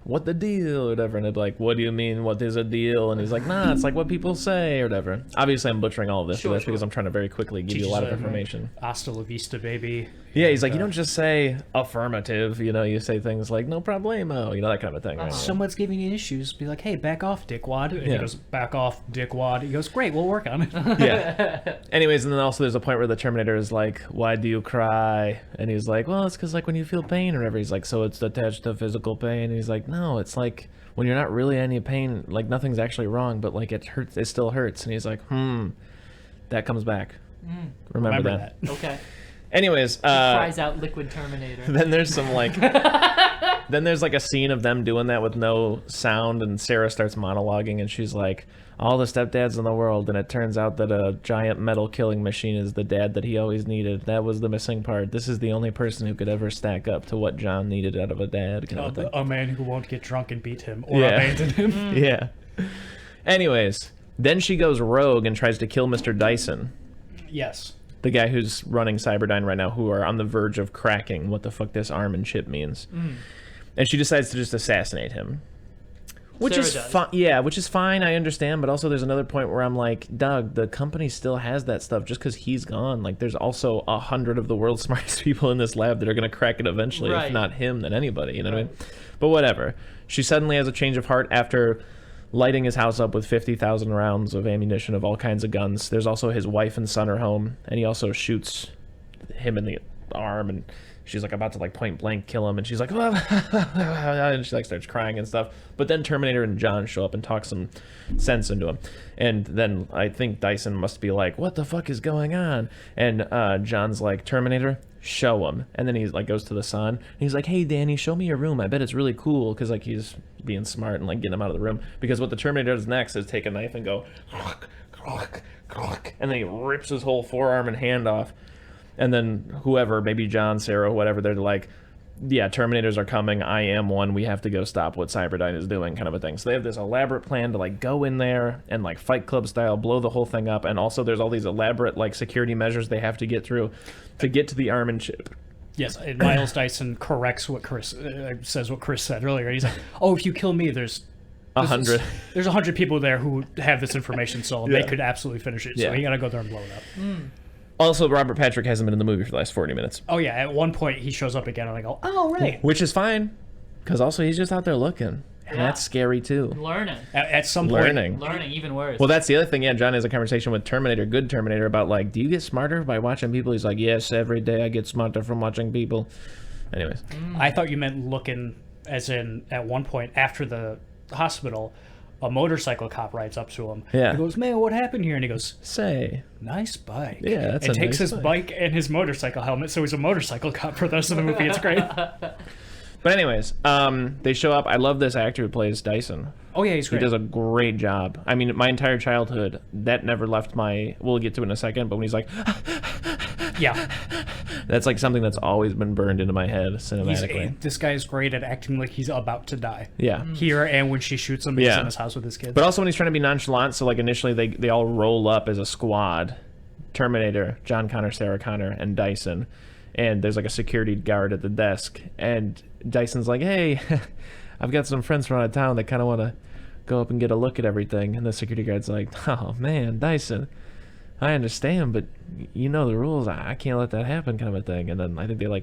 what the deal or whatever, and they'll be like, what do you mean, what is a deal? And he's like, nah, it's like what people say or whatever. Obviously I'm butchering all of this, but that's because I'm trying to very quickly give you a lot of information. Hasta la vista, baby. Yeah, he's like, you don't just say affirmative, you say things like no problemo, that kind of a thing. Right? Someone's giving you issues, be like, hey, back off, dickwad. And he goes, back off, dickwad. He goes, great, we'll work on it. Yeah. Anyways, and then also there's a point where the Terminator is like, why do you cry? And he's like, well, it's because like when you feel pain or whatever. He's like, so it's attached to physical pain? And he's like, no, it's like when you're not really any pain, like nothing's actually wrong, but like it hurts, it still hurts. And he's like, that comes back. Remember that. Okay. Anyways, Cries out liquid Terminator. then there's some like then there's like a scene of them doing that with no sound, and Sarah starts monologuing, and she's like, all the stepdads in the world, and it turns out that a giant metal killing machine is the dad that he always needed. That was the missing part. This is the only person who could ever stack up to what John needed out of a dad. Kind of thing. A man who won't get drunk and beat him or abandon him. Yeah. Anyways, then she goes rogue and tries to kill Mr. Dyson. Yes. The guy who's running Cyberdyne right now, who are on the verge of cracking what the fuck this arm and chip means. And she decides to just assassinate him. Which is fine. Yeah, which is fine, I understand, but also there's another point where I'm like, Doug, the company still has that stuff just because he's gone. Like, there's also 100 of the world's smartest people in this lab that are going to crack it eventually. If not him, then anybody, you know what I mean? But whatever. She suddenly has a change of heart after lighting his house up with 50,000 rounds of ammunition of all kinds of guns. There's also his wife and son are home, and he also shoots him in the arm, and she's like about to like point blank kill him, and she's like, and she like starts crying and stuff. But then Terminator and John show up and talk some sense into him, and then I think Dyson must be like, what the fuck is going on? And John's like, Terminator, show him. And then he like goes to the son, and he's like, hey Danny, show me your room, I bet it's really cool, because like he's being smart and like getting him out of the room, because what the Terminator does next is take a knife and go and then he rips his whole forearm and hand off. And then whoever, maybe John, Sarah, whatever, they're like, yeah, Terminators are coming. I am one. We have to go stop what Cyberdyne is doing, kind of a thing. So they have this elaborate plan to like go in there and like Fight Club style blow the whole thing up. And also there's all these elaborate like security measures they have to get through to get to the arm and chip. Yes, and Miles Dyson corrects what Chris says. What Chris said earlier. He's like, "Oh, if you kill me, there's 100. There's 100 people there who have this information, so they could absolutely finish it. So you gotta go there and blow it up." Also, Robert Patrick hasn't been in the movie for the last 40 minutes. Oh yeah, at one point he shows up again, and I go, "Oh right," which is fine, because also he's just out there looking. And that's scary too. Learning. At some point, learning even worse. Well, that's the other thing. Yeah, John has a conversation with Good Terminator, about like, do you get smarter by watching people? He's like, yes, every day I get smarter from watching people. Anyways, I thought you meant looking, as in at one point after the hospital, a motorcycle cop rides up to him. Yeah. He goes, "Man, what happened here?" And he goes, say, "Nice bike." Yeah, that's and a takes nice his bike and his motorcycle helmet, so he's a motorcycle cop for the rest of the movie. It's great. But anyways, they show up. I love this actor who plays Dyson. Oh yeah, he's great. He does a great job. I mean, my entire childhood, that never left my... We'll get to it in a second, but when he's like... yeah. That's like something that's always been burned into my head cinematically. This guy is great at acting like he's about to die. Yeah. Here and when she shoots him, he's in his house with his kids. But also when he's trying to be nonchalant, so like initially they all roll up as a squad. Terminator, John Connor, Sarah Connor, and Dyson. And there's like a security guard at the desk. And Dyson's like, hey, I've got some friends from out of town that kind of want to go up and get a look at everything. And the security guard's like, oh man, Dyson, I understand, but you know the rules. I can't let that happen, kind of a thing. And then I think they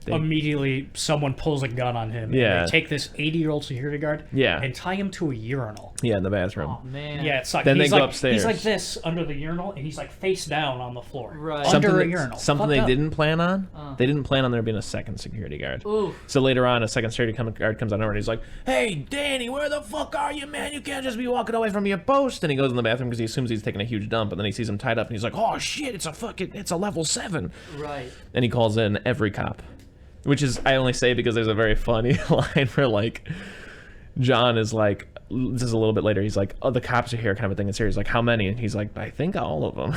immediately someone pulls a gun on him. Yeah. And they take this 80-year-old security guard. Yeah. And tie him to a urinal. Yeah, in the bathroom. Oh man. Yeah, it sucks. Then he's they go like, upstairs. He's like this under the urinal, and he's like face down on the floor. Right. Under a urinal. Something Fucked they up. didn't plan on. They didn't plan on there being a second security guard. Ooh. So later on, a second security guard comes on over and he's like, hey, Danny, where the fuck are you, man? You can't just be walking away from your post. And he goes in the bathroom because he assumes he's taking a huge dump, and then he sees him tied up, and he's like, oh shit, it's a level 7. Right. And he calls in every cop. Which is, I only say because there's a very funny line where, like, John is like, this is a little bit later, he's like, oh, the cops are here, kind of a thing. And Sarah's like, how many? And he's like, I think all of them.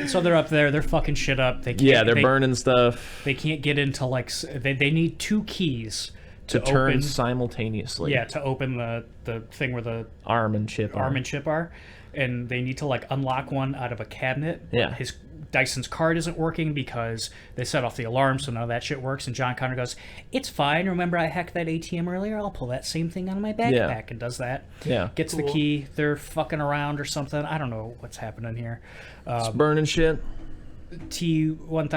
So they're up there, they're fucking shit up. They can't, they're burning stuff. They can't get into, like, they need 2 keys To turn open, simultaneously. Yeah, to open the thing where the arm and chip are. And they need to, like, unlock one out of a cabinet. Yeah. Dyson's card isn't working because they set off the alarm, so none of that shit works. And John Connor goes, it's fine. Remember I hacked that ATM earlier? I'll pull that same thing out of my backpack. And does that. Yeah. Gets the key. They're fucking around or something. I don't know what's happening here. It's burning shit. T-1000 Liquid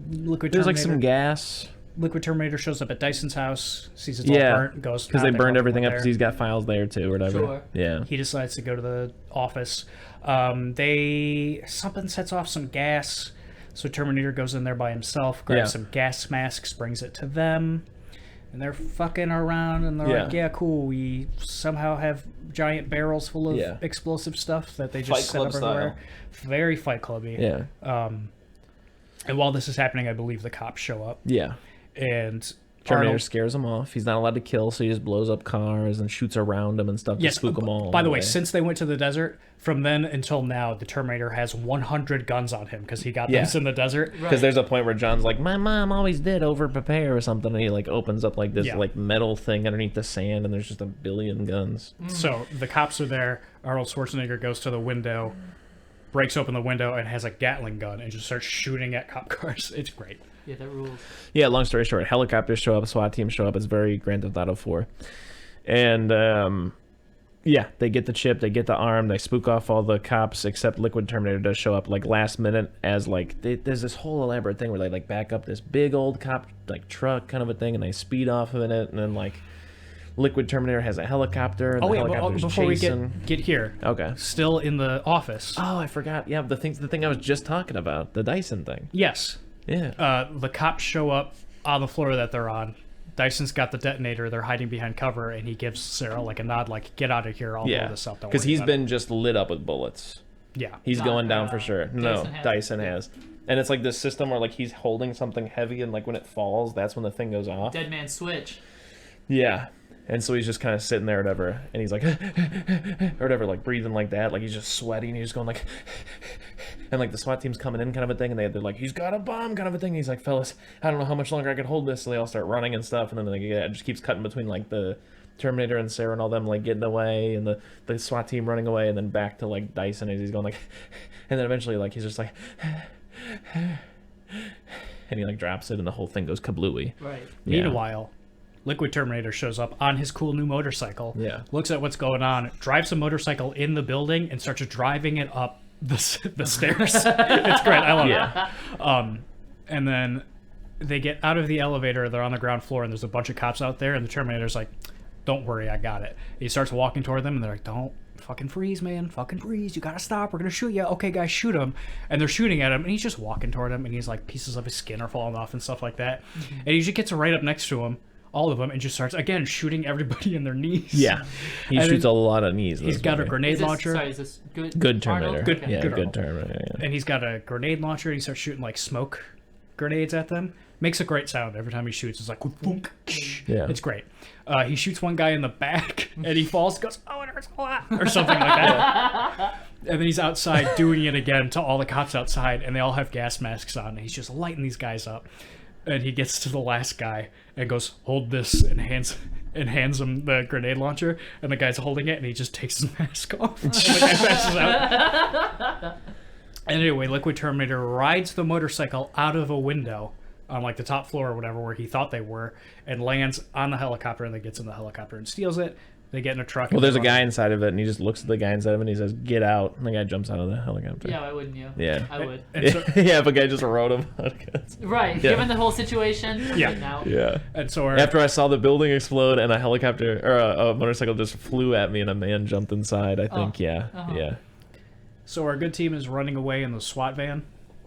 Terminator. There's like some gas. Liquid Terminator shows up at Dyson's house, sees it's all burnt, goes... because they burned everything up because he's got files there too, or whatever. Sure. Yeah. He decides to go to the office. Something sets off some gas, so Terminator goes in there by himself, grabs some gas masks, brings it to them, and they're fucking around, and they're like, yeah, cool, we somehow have giant barrels full of explosive stuff that they just set up everywhere. Very Fight Clubby. Yeah. And while this is happening, I believe the cops show up. Yeah. And Terminator scares him off. He's not allowed to kill, so he just blows up cars and shoots around them and stuff to spook them all. By the way, since they went to the desert, from then until now, the Terminator has 100 guns on him because he got those in the desert. Because there's a point where John's like, my mom always did over-prepare or something, and he like opens up like this like metal thing underneath the sand, and there's just a billion guns. So the cops are there. Arnold Schwarzenegger goes to the window, breaks open the window, and has a Gatling gun and just starts shooting at cop cars. It's great. Yeah, that rules. Yeah, long story short, helicopters show up, SWAT teams show up. It's very Grand Theft Auto 4. And, they get the chip, they get the arm, they spook off all the cops, except Liquid Terminator does show up, like, last minute as, like, there's this whole elaborate thing where they, like, back up this big old cop, like, truck kind of a thing, and they speed off in it, and then, like, Liquid Terminator has a helicopter, and the helicopter's before chasing. we get here. Okay. Still in the office. Oh, I forgot. Yeah, the thing I was just talking about, the Dyson thing. Yes. Yeah. The cops show up on the floor that they're on. Dyson's got the detonator. They're hiding behind cover, and he gives Sarah like a nod, like, "Get out of here. I'll blow this up." Because he's been just lit up with bullets. Yeah. He's going down for sure. No, Dyson has. And it's like this system where like he's holding something heavy, and like when it falls, that's when the thing goes off. Dead man switch. Yeah. And so he's just kind of sitting there or whatever, and he's like, or whatever, like breathing like that, like he's just sweating, he's just going like, and like the SWAT team's coming in kind of a thing, and they're like, he's got a bomb kind of a thing. He's like, fellas, I don't know how much longer I can hold this. So they all start running and stuff, and then like, it just keeps cutting between like the Terminator and Sarah and all them like getting away, and the SWAT team running away, and then back to like Dyson as he's going like, and then eventually like he's just like, and he like drops it, and the whole thing goes kablooey. Right. Yeah. Meanwhile, Liquid Terminator shows up on his cool new motorcycle. Yeah. Looks at what's going on, drives a motorcycle in the building, and starts driving it up the stairs. It's great. I love it. And then they get out of the elevator. They're on the ground floor, and there's a bunch of cops out there. And the Terminator's like, "Don't worry, I got it." He starts walking toward them, and they're like, "Don't fucking freeze, man. Fucking freeze. You gotta stop. We're gonna shoot you." "Okay, guys, shoot him." And they're shooting at him, and he's just walking toward him, and he's like, pieces of his skin are falling off and stuff like that. And he just gets right up next to him, all of them, and just starts again shooting everybody in their knees. Yeah, he And shoots then a lot of knees. in He's this got a movie. grenade launcher. Sorry, is this Good Terminator. Arnold? Good- Okay. Yeah, good good Arnold. Terminator. Yeah. And he's got a grenade launcher, and he starts shooting like smoke grenades at them. Makes a great sound every time he shoots. It's like, boom, Yeah. It's great. He shoots one guy in the back, and he falls, goes, "Oh, it hurts a lot," or something like that. And then he's outside doing it again to all the cops outside, and they all have gas masks on, and he's just lighting these guys up. And he gets to the last guy and goes, "Hold this," and hands him the grenade launcher, and the guy's holding it, and he just takes his mask off. And the guy passes out. Anyway, Liquid Terminator rides the motorcycle out of a window on like the top floor or whatever where he thought they were, and lands on the helicopter, and then gets in the helicopter and steals it. They get in a truck. Well, and there's a they guy run- inside of it, and he just looks at the guy inside of it, and he says, "Get out!" And the guy jumps out of the helicopter. Yeah, why wouldn't you? Yeah. I would. And so, Yeah, if a guy just rode him. Right. Yeah. Given the whole situation. Yeah. Now. Yeah. and so After I saw the building explode and a helicopter or a motorcycle just flew at me and a man jumped inside, I think, Uh-huh. yeah. So our good team is running away in the SWAT van,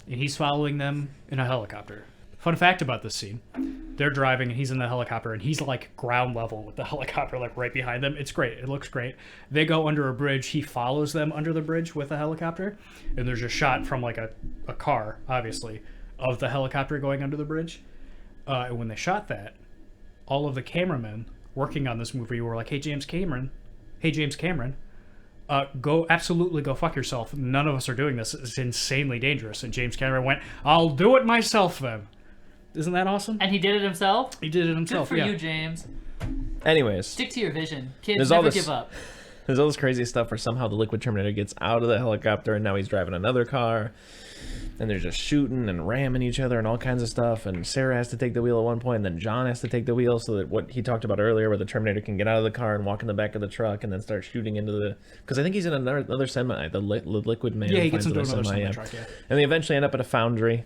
and he's following them in a helicopter. Fun fact about this scene: they're driving, and he's in the helicopter, and he's like ground level with the helicopter like right behind them. It's great. It looks great. They go under a bridge. He follows them under the bridge with a helicopter, and there's a shot from like a car, obviously, of the helicopter going under the bridge. And when they shot that, all of the cameramen working on this movie were like, "Hey, James Cameron. Go fuck yourself. None of us are doing this. It's insanely dangerous." And James Cameron went, "I'll do it myself then." Isn't that awesome? And he did it himself? He did it Good himself. for yeah. you, James. Anyways, Stick to your vision. Kids, There's all never this- give up. there's all this crazy stuff where somehow the Liquid Terminator gets out of the helicopter and now he's driving another car. And they're just shooting and ramming each other and all kinds of stuff. And Sarah has to take the wheel at one point, and then John has to take the wheel so that what he talked about earlier, where the Terminator can get out of the car and walk in the back of the truck and then start shooting into the... Because I think he's in another semi, the Liquid Man. Yeah, he gets finds into another semi, semi-truck, yeah. And they eventually end up at a foundry,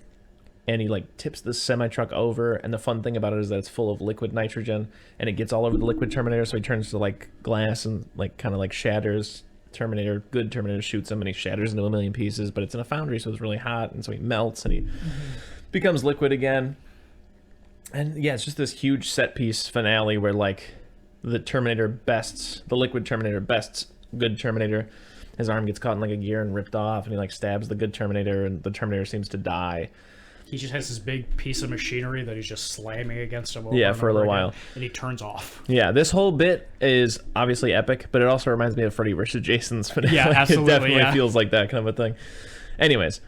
and he like tips the semi-truck over, and the fun thing about it is that it's full of liquid nitrogen, and it gets all over the Liquid Terminator, so he turns to like glass and like kind of like shatters. Good Terminator shoots him, and he shatters into a million pieces, but it's in a foundry, so it's really hot, and so he melts, and he becomes liquid again. And yeah, it's just this huge set piece finale where like the Liquid Terminator bests Good Terminator. His arm gets caught in like a gear and ripped off, and he like stabs the Good Terminator, and the Terminator seems to die. He just has this big piece of machinery that he's just slamming against him over Yeah, and for a over little again, while. and he turns off. Yeah, this whole bit is obviously epic, but it also reminds me of Freddy vs. Jason's finale. Yeah, absolutely, It definitely yeah. feels like that kind of a thing. Anyways,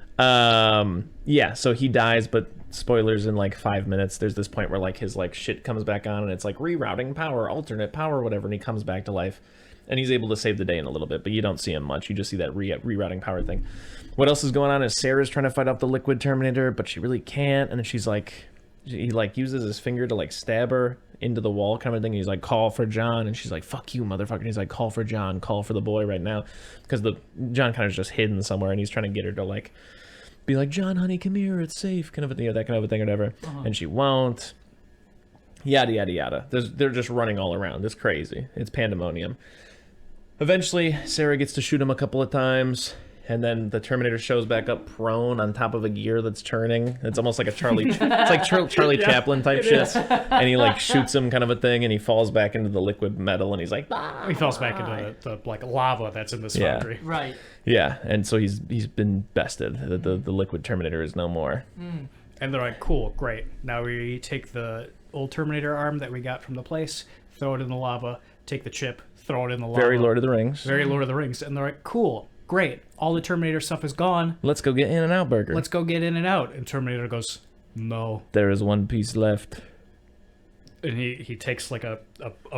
yeah, so he dies, but spoilers, in like 5 minutes, there's this point where like his like shit comes back on, and it's like rerouting power, alternate power, whatever, and he comes back to life. And he's able to save the day in a little bit, but you don't see him much. You just see that rerouting power thing. What else is going on is Sarah's trying to fight off the Liquid Terminator, but she really can't. And then she's like, he like uses his finger to like stab her into the wall kind of thing. And he's like, "Call for John." And she's like, "Fuck you, motherfucker." And he's like, "Call for John, call for the boy right now." Because the John kind of just hidden somewhere, and he's trying to get her to like be like, "John, honey, come here, it's safe," kind of a thing, or that kind of a thing, or whatever. And she won't. Yada, yada, yada. They're just running all around. It's crazy. It's pandemonium. Eventually, Sarah gets to shoot him a couple of times, and then the Terminator shows back up prone on top of a gear that's turning. It's almost like a Charlie Chaplin type shit. And he like shoots him kind of a thing, and he falls back into the liquid metal, and he's like, "Ah!" He falls back into the like lava that's in this Yeah. foundry. Right. Yeah, and so he's been bested. The Liquid Terminator is no more. And they're like, "Cool, great. Now we take the old Terminator arm that we got from the place, throw it in the lava, take the chip, throw it in the lava." Very Lord of the Rings. Very Lord of the Rings. And they're like, "Cool. great. All the Terminator stuff is gone. Let's go get In-N-Out Burger. Let's go get In-N-Out. And Terminator goes, no. There is one piece left. And he takes like a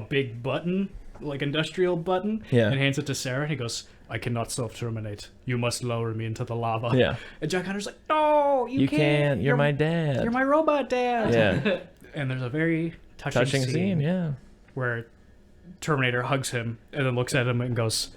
big button, like industrial button, Yeah. and hands it to Sarah. And he goes, I cannot self-terminate. You must lower me into the lava. Yeah. And John Connor's like, no, you can't. You're my dad. You're my robot dad. Yeah. And there's a very touching scene yeah. where Terminator hugs him and then looks at him and goes,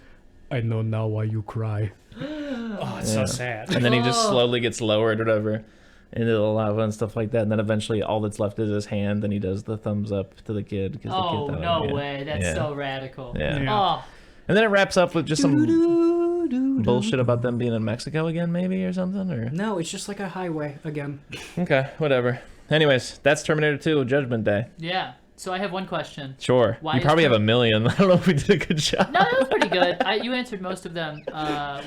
I know now why you cry. Oh, it's so sad. And then he just slowly gets lowered or whatever into the lava and stuff like that. And then eventually all that's left is his hand, and he does the thumbs up to the kid. Oh, no way. That's so radical. Yeah. Oh. And then it wraps up with just some bullshit about them being in Mexico again, maybe, or something? Or No, it's just like a highway again. Okay, whatever. Anyways, that's Terminator 2, Judgment Day. Yeah. So I have one question. Sure. Why you is probably have a million. I don't know if we did a good job. No, that was pretty good. You answered most of them.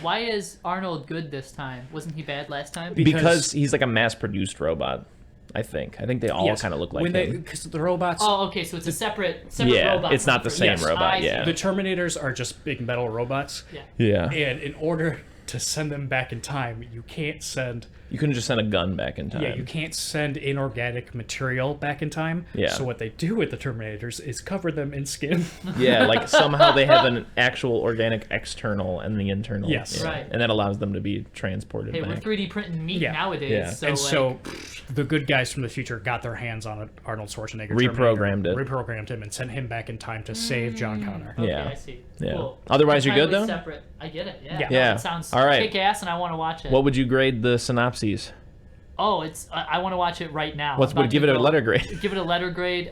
Why is Arnold good this time? Wasn't he bad last time? Because he's like a mass-produced robot, I think. I think they all kind of look like him. Because the robots... Oh, okay, so it's a separate yeah, robot. it's not the same robot, see. yeah. The Terminators are just big metal robots. Yeah. Yeah. And in order to send them back in time, you can't send... You couldn't just send a gun back in time. Yeah, you can't send inorganic material back in time. Yeah. So what they do with the Terminators is cover them in skin. Yeah, like somehow they have an actual organic external and the internal. Yes. Yeah. Right. And that allows them to be transported Hey, back. we're 3D printing meat Yeah. nowadays. Yeah. So, And like, so the good guys from the future got their hands on an Arnold Schwarzenegger Reprogrammed Terminator, it. Reprogrammed him and sent him back in time to save John Connor. Okay, Yeah. I see. Yeah. Cool. Otherwise, you're good, Entirely though? Separate. I get it. Yeah. Yeah. No, Yeah. it sounds All right. kick-ass, and I want to watch it. What would you grade the synopses? Oh, it's. I want to watch it right now. What would give it a letter grade? Give it a letter grade.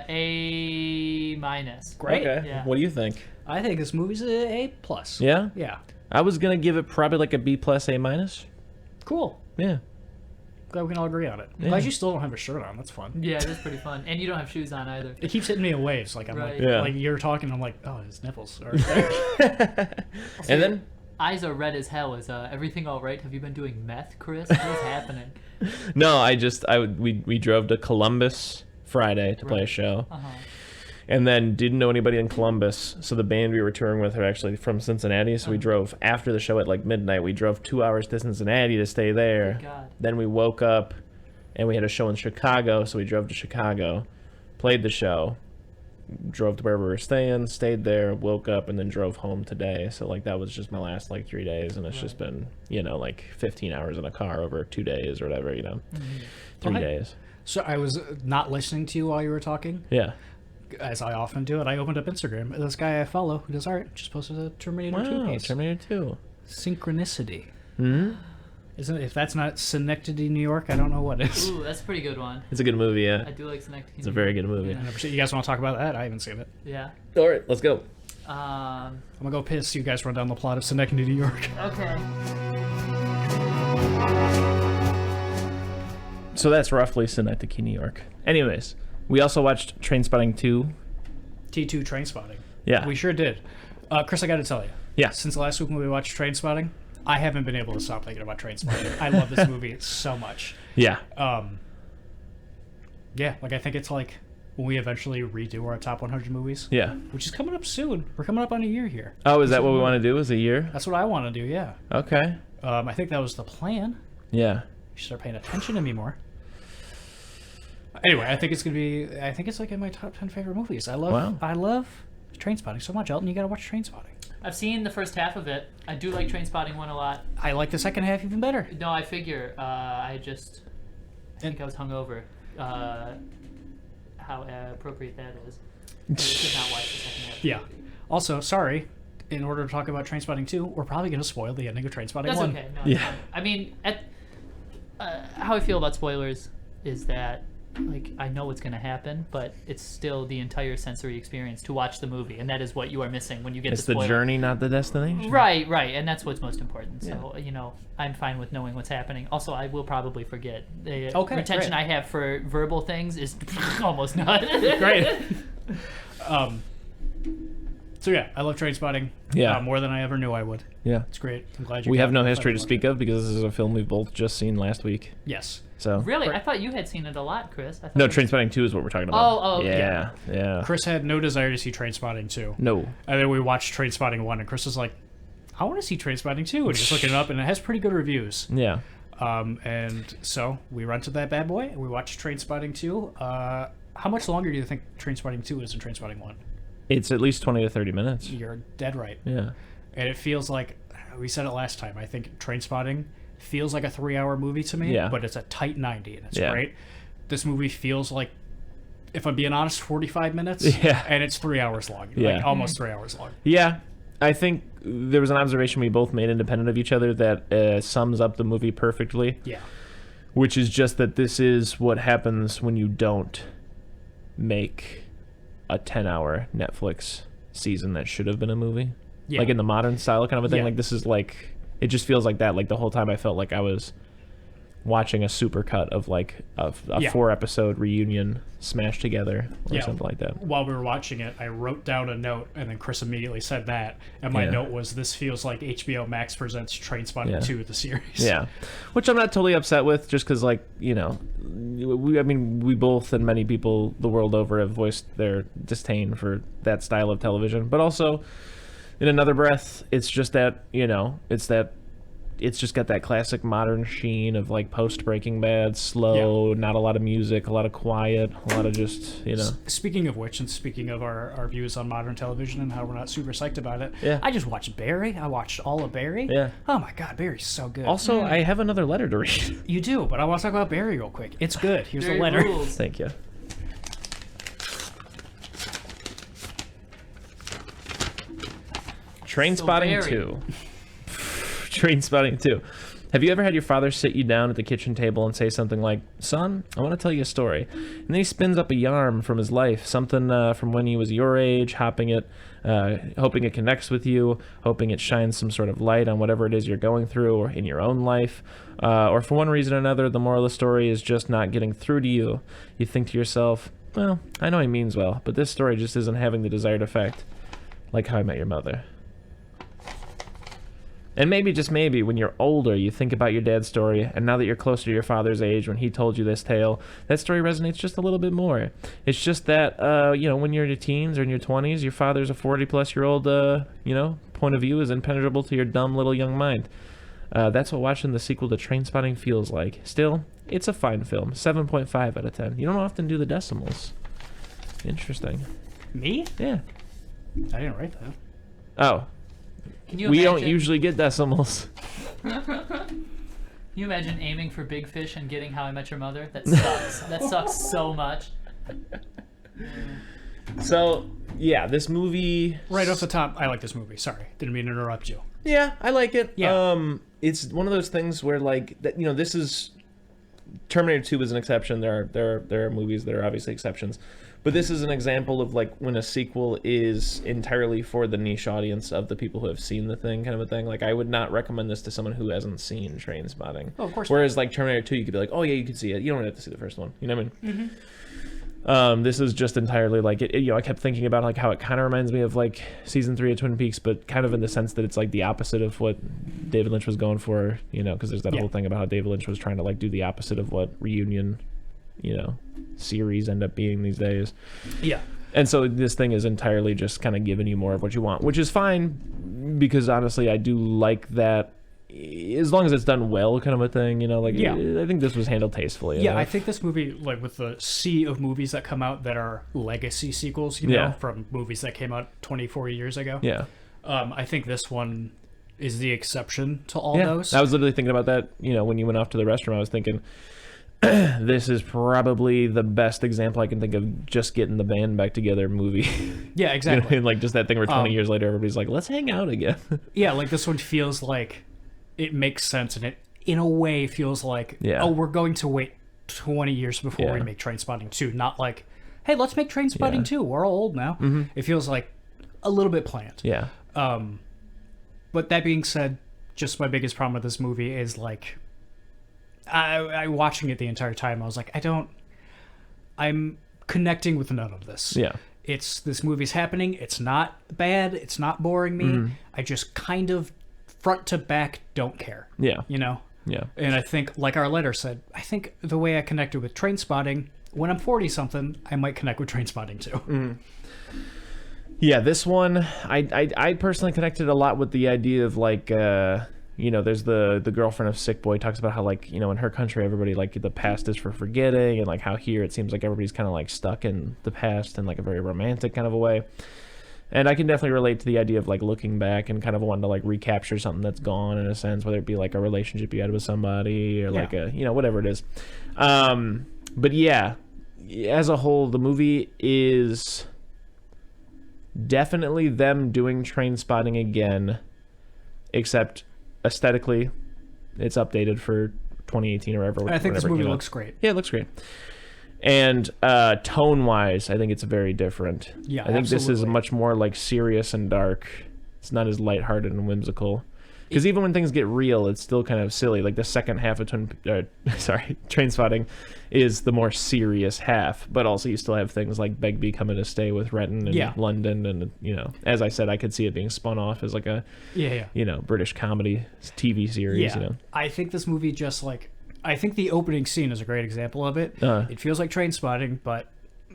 A minus. Great. Okay. Yeah. What do you think? I think this movie's a A+. Yeah? Yeah. I was going to give it probably like a B+, A-. Cool. Yeah. Glad we can all agree on it. Yeah. Glad you still don't have a shirt on. That's fun. Yeah, it is pretty fun, and you don't have shoes on either. It keeps hitting me in waves. Like I'm Right. like, Yeah. like you're talking. I'm like, oh, his nipples. Are And then? Eyes are red as hell. Is everything all right? Have you been doing meth, Chris? What is happening? No, we drove to Columbus Friday to play a show. Uh-huh. And then didn't know anybody in Columbus, so the band we were touring with are actually from Cincinnati. So we drove after the show at like midnight. We drove 2 hours to Cincinnati to stay there. God. Then we woke up, and we had a show in Chicago, so we drove to Chicago, played the show, drove to where we were staying, stayed there, woke up, and then drove home today. So like that was just my last like 3 days, and it's just been like 15 hours in a car over 2 days or whatever, 3 Well, days. So I was not listening to you while you were talking, Yeah. as I often do, and I opened up Instagram. This guy I follow who does art just posted a Terminator 2 Wow, piece. Terminator 2. Synchronicity. Hmm. Isn't it? If that's not Synecdoche, New York, I don't know what is. Ooh, that's a pretty good one. It's a good movie, yeah. I do like Synecdoche. It's a very good movie. Yeah. 100%. You guys want to talk about that? I haven't seen it. Yeah. All right, let's go. I'm gonna go piss. You guys run down the plot of Synecdoche, New York. Okay. So that's roughly Synecdoche, New York. Anyways, we also watched Trainspotting 2. T2 Trainspotting. Yeah. We sure did. Chris, I got to tell you. Yeah. Since last week when we watched Trainspotting, I haven't been able to stop thinking about Trainspotting. I love this movie so much. Yeah. Yeah, like I think it's like when we eventually redo our top 100 movies. Yeah. Which is coming up soon. We're coming up on a year here. Oh, is that what we want to do? Is a year? That's what I want to do, yeah. Okay. I think that was the plan. Yeah. You should start paying attention to me more. Anyway, I think it's like in my top 10 favorite movies. I love Trainspotting so much. Elton, you gotta watch Trainspotting. I've seen the first half of it. I do like Trainspotting 1 a lot. I like the second half even better. No, I figure. I think I was hungover. How appropriate that is. I did not watch the second half. Yeah. Also, sorry, in order to talk about Trainspotting 2, we're probably going to spoil the ending of Trainspotting That's 1. okay. No, Yeah. I mean, how I feel about spoilers is that, like, I know what's going to happen, but it's still the entire sensory experience to watch the movie, and that is what you are missing when you get It's the the spoiler. journey, not the destination. Right, and that's what's most important. So, I'm fine with knowing what's happening. Also, I will probably forget. The retention great. I have for verbal things is almost none. Great. So yeah, I love Trainspotting. Yeah. More than I ever knew I would. Yeah. It's great. I'm glad you. We got have no it. history to speak of because this is a film we've both just seen last week. Yes. So. Really? Right. I thought you had seen it a lot, Chris. I thought No, it was- Trainspotting 2 is what we're talking about. Oh, okay. Yeah. Chris had no desire to see Trainspotting 2. No. And then we watched Trainspotting 1, and Chris was like, I want to see Trainspotting 2, and just looking it up, and it has pretty good reviews. Yeah. And so we rented that bad boy, and we watched Trainspotting 2. How much longer do you think Trainspotting 2 is than Trainspotting 1? It's at least 20 to 30 minutes. You're dead right. Yeah. And it feels like, we said it last time, I think Trainspotting feels like a 3-hour movie to me, but it's a tight 90, and it's great. This movie feels like, if I'm being honest, 45 minutes, and it's 3 hours long, like almost 3 hours long. Yeah. I think there was an observation we both made independent of each other that sums up the movie perfectly. Yeah. Which is just that this is what happens when you don't make a 10-hour Netflix season that should have been a movie. Yeah. Like in the modern style kind of a thing. Like this is like, it just feels like that. Like the whole time I felt like I was watching a supercut of like a 4-episode reunion smashed together or something like that. While we were watching it, I wrote down a note, and then Chris immediately said that, and my note was, this feels like HBO Max presents Trainspotting 2, the series. Yeah, which I'm not totally upset with, just because, like, you know, we both and many people the world over have voiced their disdain for that style of television, but also, in another breath, it's just that, you know, it's just got that classic modern sheen of like post Breaking Bad, slow, not a lot of music, a lot of quiet, a lot of just, you know. Speaking of which, and speaking of our views on modern television and how we're not super psyched about it, I just watched Barry. I watched all of Barry. Yeah. Oh my God, Barry's so good. Also, I have another letter to read. You do, but I want to talk about Barry real quick. It's good. Here's Barry the letter. rules. Thank you. Trainspotting 2. Trainspotting 2. Have you ever had your father sit you down at the kitchen table and say something like, "Son, I want to tell you a story," and then he spins up a yarn from his life, something from when he was your age, hoping it connects with you, hoping it shines some sort of light on whatever it is you're going through or in your own life, or for one reason or another, the moral of the story is just not getting through to you. You think to yourself, well, I know he means well, but this story just isn't having the desired effect, like How I Met Your Mother. And maybe, just maybe, when you're older, you think about your dad's story, and now that you're closer to your father's age when he told you this tale, that story resonates just a little bit more. It's just that, you know, when you're in your teens or in your 20s, your father's a 40-plus-year-old, you know, point of view is impenetrable to your dumb little young mind. That's what watching the sequel to Trainspotting feels like. Still, it's a fine film. 7.5 out of 10. You don't often do the decimals. Interesting. Me? Yeah. I didn't write that. Oh. We don't usually get decimals. Can you imagine aiming for Big Fish and getting How I Met Your Mother? That sucks. That sucks so much. So, yeah, this movie... Right off the top, I like this movie. Sorry. Didn't mean to interrupt you. Yeah, I like it. Yeah. It's one of those things where, like, that, you know, this is... Terminator 2 is an exception. There are movies that are obviously exceptions. But this is an example of, like, when a sequel is entirely for the niche audience of the people who have seen the thing, kind of a thing. Like, I would not recommend this to someone who hasn't seen Trainspotting. Oh, of course. Whereas, like, Terminator 2, you could be like, oh, yeah, you could see it. You don't have to see the first one. You know what I mean? Mm-hmm. This is just entirely, like, you know, I kept thinking about, like, how it kind of reminds me of, like, season 3 of Twin Peaks, but kind of in the sense that it's, like, the opposite of what David Lynch was going for, you know, because there's that whole thing about how David Lynch was trying to, like, do the opposite of what Reunion, you know, series end up being these days. Yeah. And so this thing is entirely just kind of giving you more of what you want, which is fine, because honestly, I do like that, as long as it's done well, kind of a thing, you know, like, I think this was handled tastefully. Yeah, I think this movie, like, with the sea of movies that come out that are legacy sequels, you know, from movies that came out 24 years ago. Yeah. I think this one is the exception to all those. I was literally thinking about that, you know, when you went off to the restroom, I was thinking, this is probably the best example I can think of just getting the band back together movie. Yeah, exactly. You know what I mean? Like, just that thing where 20 years later, everybody's like, let's hang out again. Yeah, like, this one feels like it makes sense, and it, in a way, feels like, oh, we're going to wait 20 years before we make Trainspotting 2. Not like, hey, let's make Trainspotting 2. We're all old now. Mm-hmm. It feels like a little bit planned. Yeah. But that being said, just my biggest problem with this movie is, like, I watching it the entire time, I was like, I'm connecting with none of this. Yeah. This movie's happening. It's not bad. It's not boring me. Mm-hmm. I just kind of front to back don't care. Yeah. You know? Yeah. And I think, like our letter said, I think the way I connected with Trainspotting, when I'm 40-something, I might connect with Trainspotting too. Mm-hmm. Yeah, this one, I personally connected a lot with the idea of like, there's the girlfriend of Sick Boy talks about how like, in her country, everybody like the past is for forgetting, and like how here it seems like everybody's kind of like stuck in the past in like a very romantic kind of a way. And I can definitely relate to the idea of like looking back and kind of wanting to like recapture something that's gone in a sense, whether it be like a relationship you had with somebody or like a, whatever it is. But yeah, as a whole, the movie is definitely them doing Trainspotting again, except aesthetically it's updated for 2018 or whatever. I think this movie looks great. Yeah, it looks great. And tone-wise, I think it's very different. Yeah, I think this is much more like serious and dark. It's not as lighthearted and whimsical. Because even when things get real, it's still kind of silly. Like the second half of Trainspotting is the more serious half, but also you still have things like Begbie coming to stay with Renton in London, and as I said, I could see it being spun off as like a British comedy TV series. Yeah, I think this movie I think the opening scene is a great example of it. It feels like Trainspotting, but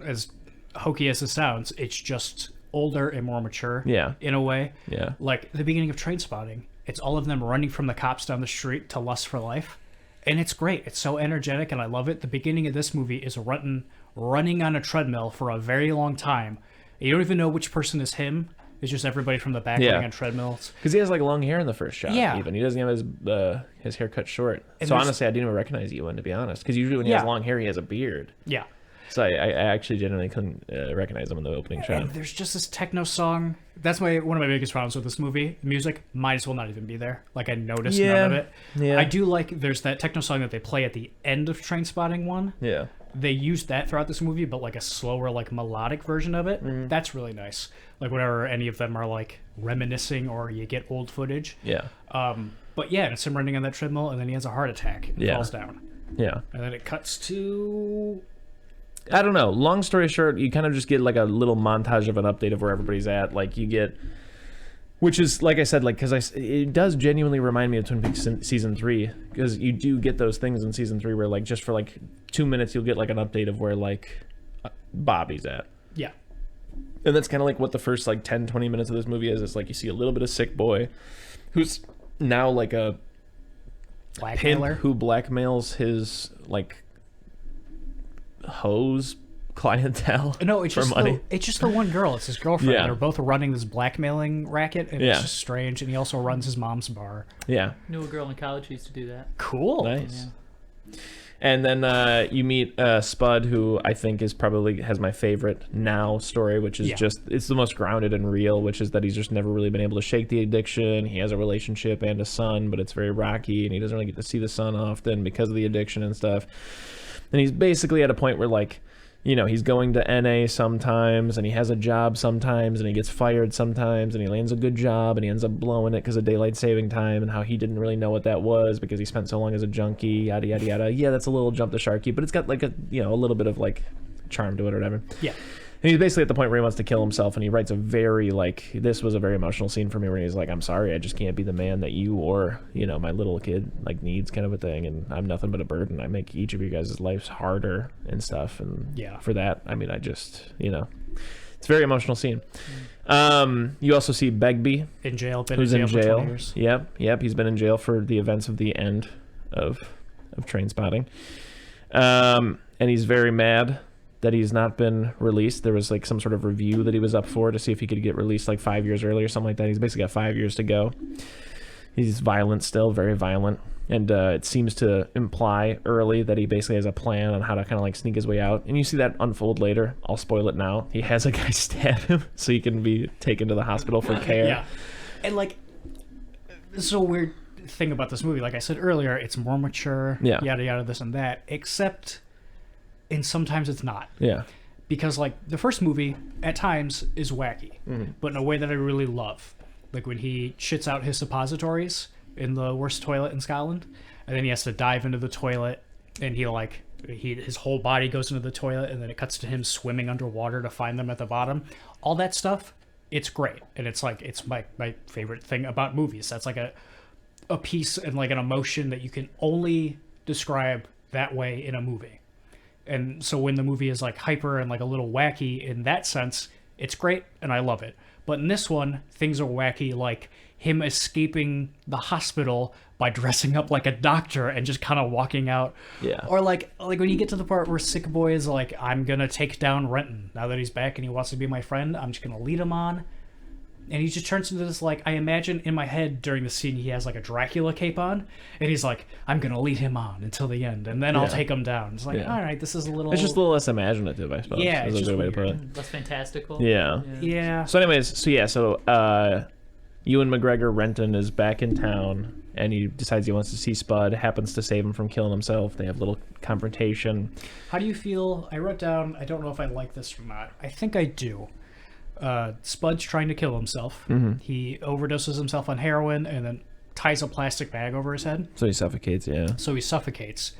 as hokey as it sounds, it's just older and more mature. Yeah, in a way. Yeah, like the beginning of Trainspotting. It's all of them running from the cops down the street to Lust for Life. And it's great. It's so energetic, and I love it. The beginning of this movie is running on a treadmill for a very long time. You don't even know which person is him. It's just everybody from the back running on treadmills. Because he has like long hair in the first shot. Yeah. Even he doesn't have his hair cut short. And so honestly, I didn't even recognize Ewan, to be honest. Because usually when he has long hair, he has a beard. Yeah. So I actually genuinely couldn't recognize him in the opening shot. And there's just this techno song. That's one of my biggest problems with this movie. The music might as well not even be there. Like, I noticed none of it. Yeah. I do like, there's that techno song that they play at the end of Trainspotting 1. Yeah. They used that throughout this movie, but like a slower, like melodic version of it. Mm-hmm. That's really nice. Like whenever any of them are like reminiscing or you get old footage. Yeah. But yeah, it's him running on that treadmill, and then he has a heart attack and falls down. Yeah. And then it cuts to... I don't know. Long story short, you kind of just get like a little montage of an update of where everybody's at. Like you get, which is like I said, like because it does genuinely remind me of Twin Peaks season 3, because you do get those things in season 3 where like just for like 2 minutes you'll get like an update of where like Bobby's at. Yeah. And that's kind of like what the first like 10-20 minutes of this movie is. It's like you see a little bit of Sick Boy, who's now like a blackmailer who blackmails his like hose clientele. No, it's just money. It's just the one girl. It's his girlfriend. Yeah. They're both running this blackmailing racket, and it's just strange. And he also runs his mom's bar. Yeah, knew a girl in college who used to do that. Cool. Nice. Yeah. And then you meet Spud, who I think is probably has my favorite now story, which is just it's the most grounded and real, which is that he's just never really been able to shake the addiction. He has a relationship and a son, but it's very rocky, and he doesn't really get to see the son often because of the addiction and stuff. And he's basically at a point where, like, he's going to NA sometimes, and he has a job sometimes, and he gets fired sometimes, and he lands a good job, and he ends up blowing it because of daylight saving time, and how he didn't really know what that was because he spent so long as a junkie, yada, yada, yada. Yeah, that's a little jump the sharky, but it's got, like, a little bit of, like, charm to it or whatever. Yeah. And he's basically at the point where he wants to kill himself, and he writes a very, like, this was a very emotional scene for me where he's like, I'm sorry, I just can't be the man that you or, my little kid, like, needs kind of a thing, and I'm nothing but a burden. I make each of you guys' lives harder and stuff, and for that, I mean, I just, it's a very emotional scene. You also see Begbie. In jail, who's in jail. For 20 years. Yep, he's been in jail for the events of the end of Trainspotting. And he's very mad that he's not been released. There was like some sort of review that he was up for to see if he could get released like 5 years early or something like that. He's basically got 5 years to go. He's violent still, very violent. And it seems to imply early that he basically has a plan on how to kind of like sneak his way out. And you see that unfold later. I'll spoil it now. He has a guy stab him so he can be taken to the hospital for care. Yeah. And like, this is a weird thing about this movie. Like I said earlier, it's more mature, yada, yada, this and that, except... And sometimes it's not. Yeah. Because, like, the first movie, at times, is wacky. Mm-hmm. But in a way that I really love. Like, when he shits out his suppositories in the worst toilet in Scotland. And then he has to dive into the toilet. And his whole body goes into the toilet. And then it cuts to him swimming underwater to find them at the bottom. All that stuff, it's great. And it's, like, it's my favorite thing about movies. That's, like, a piece and, like, an emotion that you can only describe that way in a movie. And so when the movie is like hyper and like a little wacky in that sense, It's great, and I love it. But in this one, things are wacky, like him escaping the hospital by dressing up like a doctor and just kind of walking out. Yeah. Or like when you get to the part where Sick Boy is like, I'm gonna take down Renton now that he's back and he wants to be my friend. I'm just gonna lead him on. And he just turns into this, like, I imagine in my head during the scene he has like a Dracula cape on, and he's like, I'm gonna lead him on until the end, and then I'll take him down. It's like, all right, this is a little. It's just a little less imaginative, I suppose. Yeah, is it's a good just way to put it. Less fantastical. Yeah. So anyways, so Ewan McGregor, Renton, is back in town, and he decides he wants to see Spud, happens to save him from killing himself. They have a little confrontation. How do you feel? I wrote down, I don't know if I like this or not. I think I do. Spud's trying to kill himself. Mm-hmm. He overdoses himself on heroin and then ties a plastic bag over his head. So he suffocates, yeah. So he suffocates.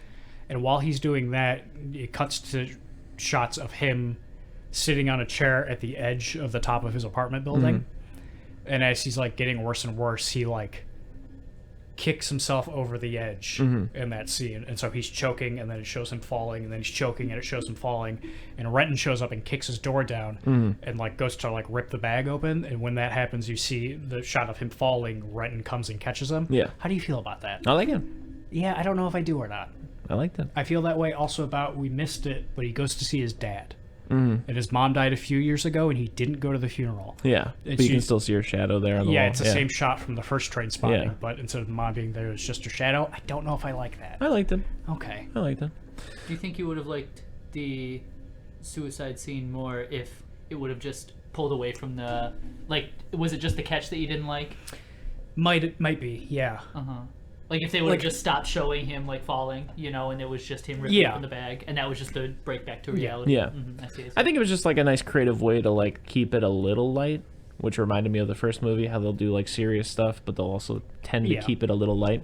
And while he's doing that, it cuts to shots of him sitting on a chair at the edge of the top of his apartment building. Mm-hmm. And as he's like getting worse and worse, he like kicks himself over the edge in that scene. And so he's choking, and then it shows him falling, and then he's choking and it shows him falling. And Renton shows up and kicks his door down and like goes to like rip the bag open. And when that happens, you see the shot of him falling. Renton comes and catches him. Yeah. How do you feel about that? I like it. Yeah, I don't know if I do or not. I like that. I feel that way also about, we missed it, but he goes to see his dad. And his mom died a few years ago, and he didn't go to the funeral. Yeah, but you can still see her shadow there on the wall. Yeah, it's the same shot from the first Trainspotting, Yeah. but instead of the mom being there, it's just her shadow. I don't know if I like that. I liked it. Okay. I liked it. Do you think you would have liked the suicide scene more if it would have just pulled away from the, like, was it just the catch that you didn't like? Might be, yeah. Like if they would have Like- just stopped showing him like falling, you know, and it was just him ripping open the bag, and that was just the break back to reality. Yeah. I see. I think it was just like a nice creative way to like keep it a little light, which reminded me of the first movie, how they'll do like serious stuff, but they'll also tend to keep it a little light.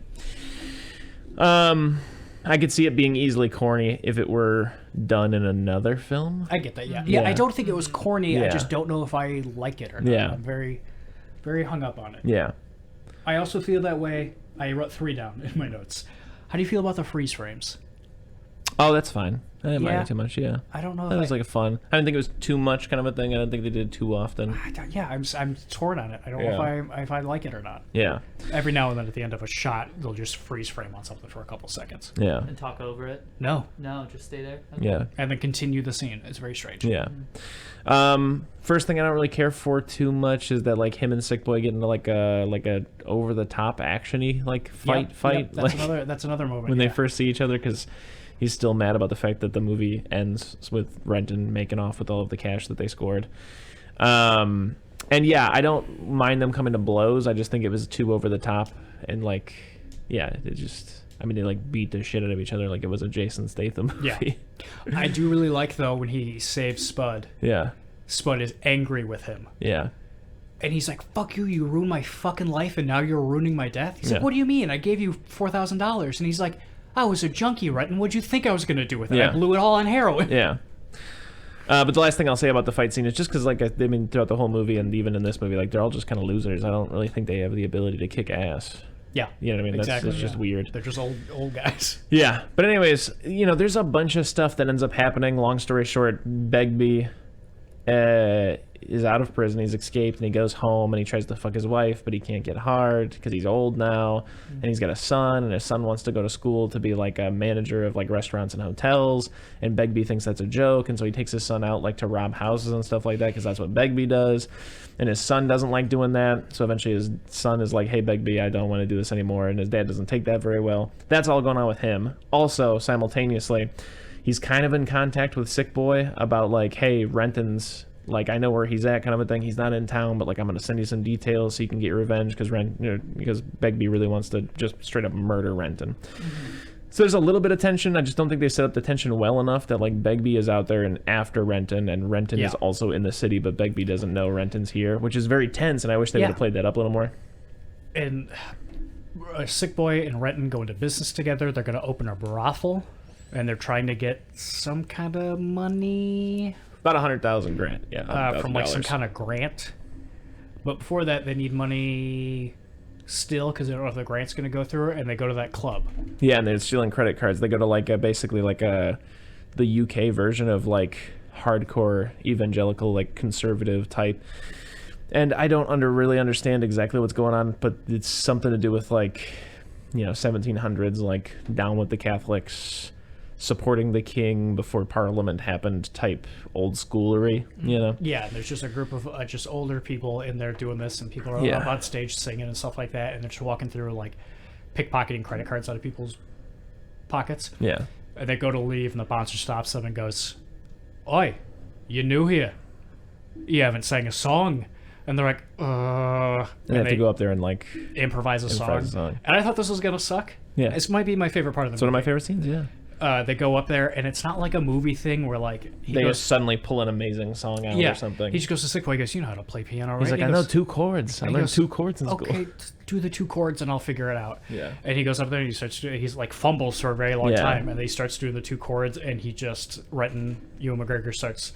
I could see it being easily corny if it were done in another film. I get that, yeah. I don't think it was corny. I Yeah. just don't know if I like it or not. Yeah. I'm very, very hung up on it. Yeah. I also feel that way. I wrote 3 down in my notes. How do you feel about the freeze frames? Oh, that's fine. I didn't mind Yeah. it too much, yeah. I don't know That if was like a fun. I didn't think it was too much kind of a thing. I didn't think they did it too often. I'm torn on it. I don't know if I like it or not. Yeah. Every now and then at the end of a shot, they'll just freeze frame on something for a couple seconds. Yeah. And talk over it. No. No, just stay there. Okay. Yeah. And then continue the scene. It's very strange. Yeah. First thing I don't really care for too much is that like him and Sick Boy get into like a over the top actiony like fight. Yep, Like, that's another moment. when they first see each other, because he's still mad about the fact that the movie ends with Renton making off with all of the cash that they scored. And yeah, I don't mind them coming to blows. I just think it was too over the top, and like, yeah, it just. I mean, they like beat the shit out of each other like it was a Jason Statham movie. Yeah. I do really like though when he saves Spud. Yeah. Spud is angry with him. Yeah. And he's like, fuck you, you ruined my fucking life and now you're ruining my death? He's like, what do you mean? I gave you $4,000. And he's like, I was a junkie, Renton. What'd you think I was going to do with it? Yeah. I blew it all on heroin. Yeah. But the last thing I'll say about the fight scene is just because, like, I mean, throughout the whole movie and even in this movie, like, they're all just kind of losers. I don't really think they have the ability to kick ass. Yeah. You know what I mean? Exactly. That's just weird. They're just old guys. Yeah. But anyways, you know, there's a bunch of stuff that ends up happening. Long story short, Begbie is out of prison. He's escaped, and he goes home, and he tries to fuck his wife, but he can't get hard because he's old now, and he's got a son, and his son wants to go to school to be like a manager of like restaurants and hotels, and Begbie thinks that's a joke, and so he takes his son out like to rob houses and stuff like that because that's what Begbie does, and his son doesn't like doing that, so eventually his son is like, hey Begbie, I don't want to do this anymore, and his dad doesn't take that very well. That's all going on with him. Also, simultaneously, he's kind of in contact with Sick Boy about like, hey, Renton's, like, I know where he's at kind of a thing. He's not in town, but like, I'm going to send you some details so you can get your revenge because Begbie really wants to just straight up murder Renton. So there's a little bit of tension. I just don't think they set up the tension well enough that like Begbie is out there and after Renton, and Renton is also in the city, but Begbie doesn't know Renton's here, which is very tense, and I wish they would have played that up a little more. And Sick Boy and Renton go into business together. They're going to open a brothel, and they're trying to get some kind of money. About 100,000 grant, yeah. From like some kind of grant. But before that, they need money still because they don't know if the grant's going to go through, and they go to that club. Yeah, and they're stealing credit cards. They go to like basically like the UK version of like hardcore evangelical, like conservative type. And I don't really understand exactly what's going on, but it's something to do with, like, 1700s, like down with the Catholics, supporting the king before Parliament happened type old schoolery, Yeah, there's just a group of just older people in there doing this, and people are up on stage singing and stuff like that, and they're just walking through, like, pickpocketing credit cards out of people's pockets. Yeah. And they go to leave, and the bouncer stops them and goes, "Oi, you new here? You haven't sang a song." And they're like, And they have to go up there and, like, improvise a song. And I thought this was going to suck. Yeah. This might be my favorite part of the movie. It's one of my favorite scenes, yeah. They go up there, and it's not like a movie thing where, like, they just suddenly pull an amazing song out or something. He just goes to Sick Boy, he goes, "You know how to play piano, right?" He's like, "I know 2 chords. I learned 2 chords in school." "Okay, do the 2 chords and I'll figure it out." Yeah. And he goes up there and he starts doing, he's like fumbles for a very long time, and then he starts doing the 2 chords, and he just, Ewan McGregor starts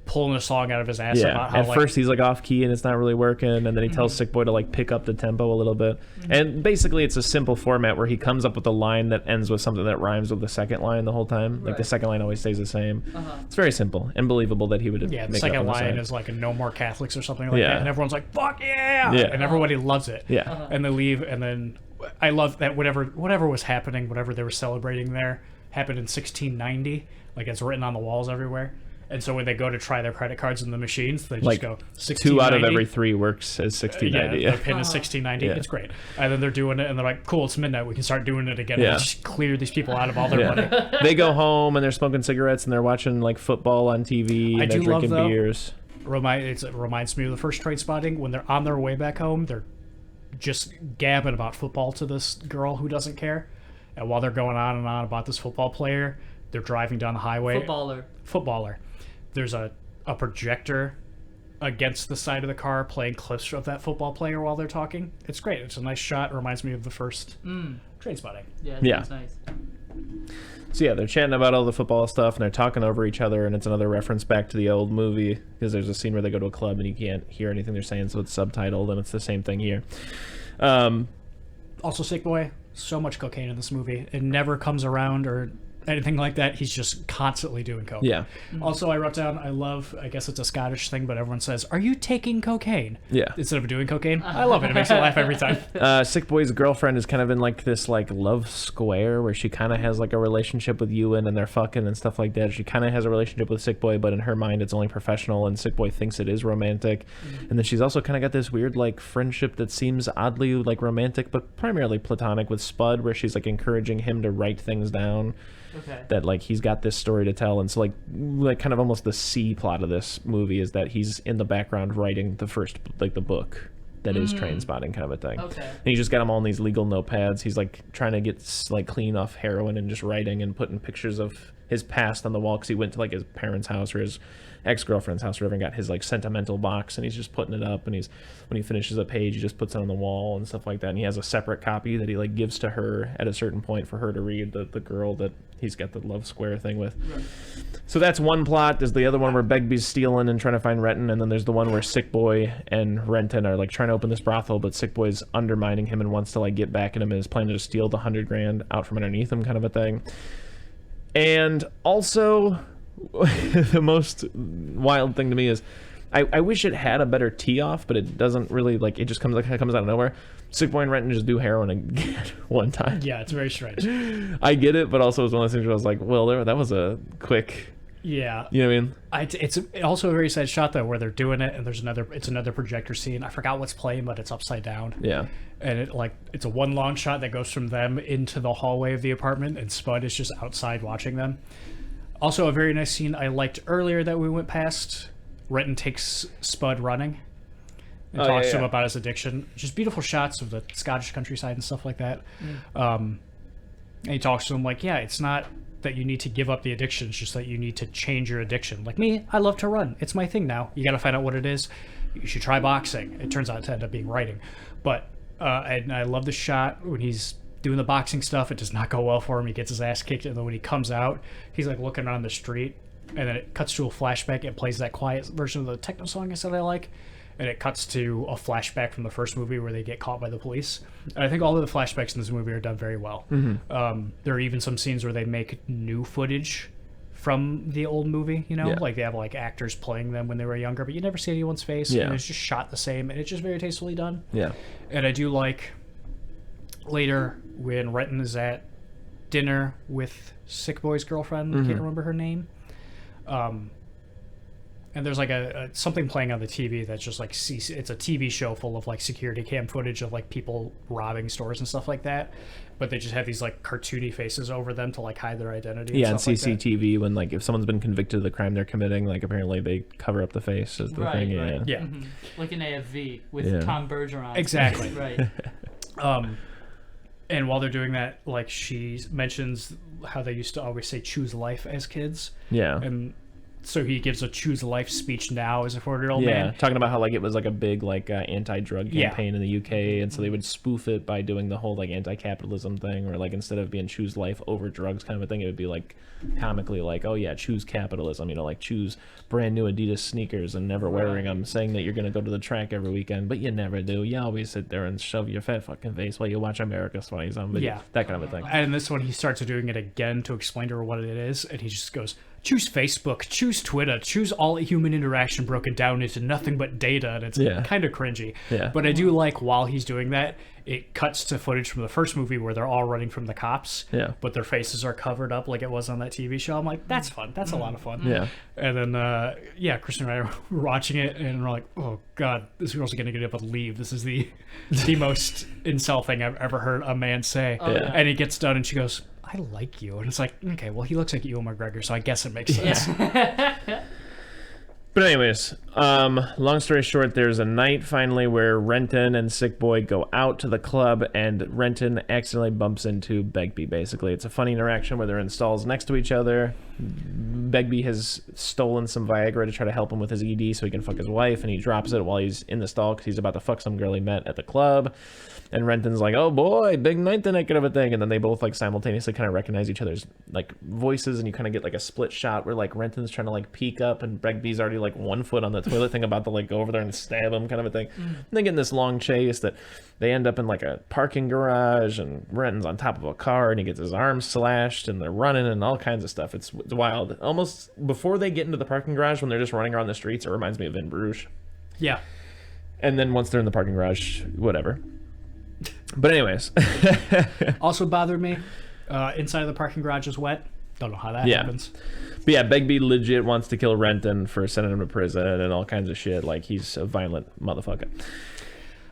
pulling a song out of his ass about how, at first he's like off key and it's not really working, and then he tells Sick Boy to, like, pick up the tempo a little bit. And basically it's a simple format where he comes up with a line that ends with something that rhymes with the second line the whole time. Like, the second line always stays the same. It's very simple and believable that he would the make second up on the line side. is like a "No More Catholics" or something like that, and everyone's like, "Fuck yeah!" And everybody loves it. And they leave, and then I love that whatever was happening, whatever they were celebrating there, happened in 1690. Like, it's written on the walls everywhere. And so when they go to try their credit cards in the machines, they just like, go 2 out of every 3 works as 1690. The pin is 1690. It's great. And then they're doing it, and they're like, "Cool, it's midnight. We can start doing it again." Yeah. Let's just clear these people out of all their money. They go home and they're smoking cigarettes and they're watching, like, football on TV and they're drinking beers. It reminds me of the first Trainspotting. When they're on their way back home, they're just gabbing about football to this girl who doesn't care. And while they're going on and on about this football player, they're driving down the highway. Footballer. There's a projector against the side of the car playing clips of that football player while they're talking. It's great. It's a nice shot. It reminds me of the first Trainspotting. That's nice. So yeah, they're chatting about all the football stuff and they're talking over each other, and it's another reference back to the old movie because there's a scene where they go to a club and you can't hear anything they're saying, so it's subtitled, and it's the same thing here. Also, Sick Boy, so much cocaine in this movie. It never comes around or anything like that. He's just constantly doing coke. Yeah. Also, I wrote down, I guess it's a Scottish thing, but everyone says, "Are you taking cocaine?" Yeah. Instead of doing cocaine. I love it. It makes me laugh every time. Sick Boy's girlfriend is kind of in, like, this, like, love square where she kind of has, like, a relationship with Ewan and they're fucking and stuff like that. She kind of has a relationship with Sick Boy, but in her mind it's only professional, and Sick Boy thinks it is romantic. And then she's also kind of got this weird, like, friendship that seems oddly, like, romantic but primarily platonic with Spud, where she's, like, encouraging him to write things down. Okay. That, like, he's got this story to tell, and so, like kind of almost the C plot of this movie is that he's in the background writing the first, like, the book that is Trainspotting, kind of a thing. Okay. And you just got him all in these legal notepads. He's, like, trying to get, like, clean off heroin and just writing and putting pictures of his past on the wall because he went to, like, his parents' house or his ex-girlfriend's house or whatever and got his, like, sentimental box, and he's just putting it up, and when he finishes a page he just puts it on the wall and stuff like that, and he has a separate copy that he, like, gives to her at a certain point for her to read, the girl that he's got the love square thing with. Right. So that's one plot. There's the other one where Begbie's stealing and trying to find Renton, and then there's the one where Sick Boy and Renton are, like, trying to open this brothel, but Sick Boy's undermining him and wants to, like, get back at him and is planning to steal the $100,000 out from underneath him, kind of a thing. And also, the most wild thing to me is I wish it had a better tee-off, but it doesn't really, like, it just comes out of nowhere. Sick Boy and Renton just do heroin again one time. Yeah, it's very strange. I get it, but also it's one of those things where I was like, well, that was a quick... Yeah. You know what I mean? It's also a very sad shot, though, where they're doing it, and it's another projector scene. I forgot what's playing, but it's upside down. Yeah. And it's a one long shot that goes from them into the hallway of the apartment, and Spud is just outside watching them. Also, a very nice scene I liked earlier that we went past. Renton takes Spud running and talks to him about his addiction. Just beautiful shots of the Scottish countryside and stuff like that. And he talks to him like, yeah, it's not that you need to give up the addiction. It's just that you need to change your addiction. Like me, I love to run. It's my thing now. You got to find out what it is. You should try boxing. It turns out to end up being writing. But and I love the shot when he's doing the boxing stuff. It does not go well for him. He gets his ass kicked. And then when he comes out, he's like looking around the street. And then it cuts to a flashback. It plays that quiet version of the techno song I said I like. And it cuts to a flashback from the first movie where they get caught by the police. And I think all of the flashbacks in this movie are done very well. There are even some scenes where they make new footage from the old movie, you know? Yeah. Like, they have, like, actors playing them when they were younger, but you never see anyone's face. Yeah. And it's just shot the same, and it's just very tastefully done. Yeah. And I do like later when Renton is at dinner with Sick Boy's girlfriend. I can't remember her name. And there's like a something playing on the TV that's just like it's a TV show full of like security cam footage of like people robbing stores and stuff like that, but they just have these like cartoony faces over them to like hide their identity. Yeah, and stuff like that. CCTV when like if someone's been convicted of the crime they're committing, like apparently they cover up the face as the thing. Right. Yeah. Mm-hmm. Like an AFV with Tom Bergeron. Exactly. Right. And while they're doing that, like she mentions how they used to always say "choose life" as kids. Yeah. And so he gives a choose life speech now as a 40-year-old Yeah, man. talking about how like it was like a big like anti-drug Yeah. campaign in the UK, and so they would spoof it by doing the whole like anti-capitalism thing, or like instead of being choose life over drugs kind of a thing, it would be like comically like, oh yeah, choose capitalism, you know, like choose brand new Adidas sneakers and never wearing them, saying that you're gonna go to the track every weekend, but you never do. You always sit there and shove your fat fucking face while you watch America's Funniest Home Video. Yeah. That kind of a thing. And this one, he starts doing it again to explain to her what it is, and he just goes, choose Facebook, choose Twitter, choose all human interaction broken down into nothing but data, and it's kind of cringy. Yeah. But I do like, while he's doing that, it cuts to footage from the first movie where they're all running from the cops, but their faces are covered up like it was on that TV show. I'm like, that's fun. That's a lot of fun. Yeah. And then, Kristen and I were watching it, and we're like, oh, God, this girl's going to get up and leave. This is the most incel thing I've ever heard a man say. And he gets done, and she goes, I like you. And it's like, okay, well, he looks like Ewan McGregor, so I guess it makes sense. But anyways, long story short, there's a night finally where Renton and Sick Boy go out to the club, and Renton accidentally bumps into Begbie, basically. It's a funny interaction where they're in stalls next to each other. Begbie has stolen some Viagra to try to help him with his ED so he can fuck his wife, and he drops it while he's in the stall because he's about to fuck some girl he met at the club. And Renton's like, oh boy, big night tonight, kind of a thing. And then they both like simultaneously kind of recognize each other's like voices, and you kind of get like a split shot where like Renton's trying to like peek up and Begbie's already like 1 foot on the toilet thing, about to like go over there and stab him, kind of a thing. And they get in this long chase that they end up in like a parking garage, and Renton's on top of a car and he gets his arms slashed, and they're running and all kinds of stuff. It's wild. Almost before they get into the parking garage, when they're just running around the streets, it reminds me of In Bruges. Yeah. And then once they're in the parking garage, whatever. But anyways. Also bothered me, inside of the parking garage is wet. Don't know how that happens. But yeah, Begbie legit wants to kill Renton for sending him to prison and all kinds of shit. Like, he's a violent motherfucker.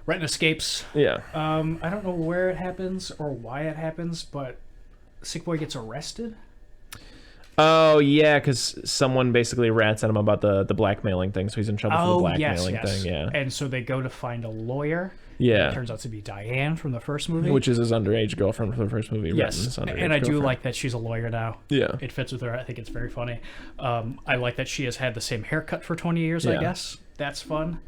Renton escapes. Yeah. I don't know where it happens or why it happens, but Sick Boy gets arrested. Oh, yeah, because someone basically rats at him about the blackmailing thing, so he's in trouble for the blackmailing thing, yeah. And so they go to find a lawyer. Yeah. It turns out to be Diane from the first movie. Which is his underage girlfriend from the first movie. Yes. And I do like that she's a lawyer now. Yeah. It fits with her. I think it's very funny. I like that she has had the same haircut for 20 years, I guess. That's fun.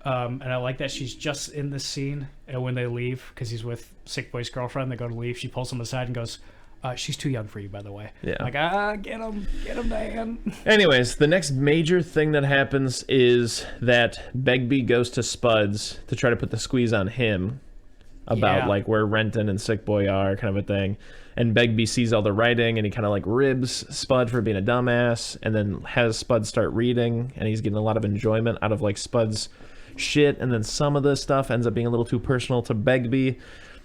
And I like that she's just in this scene. And when they leave, because he's with Sick Boy's girlfriend, they go to leave. She pulls him aside and goes, she's too young for you, by the way. Yeah. Like, get him, Diane. Anyways, the next major thing that happens is that Begbie goes to Spuds to try to put the squeeze on him about like where Renton and Sick Boy are, kind of a thing. And Begbie sees all the writing, and he kind of like ribs Spud for being a dumbass, and then has Spud start reading, and he's getting a lot of enjoyment out of like Spud's shit. And then some of the stuff ends up being a little too personal to Begbie,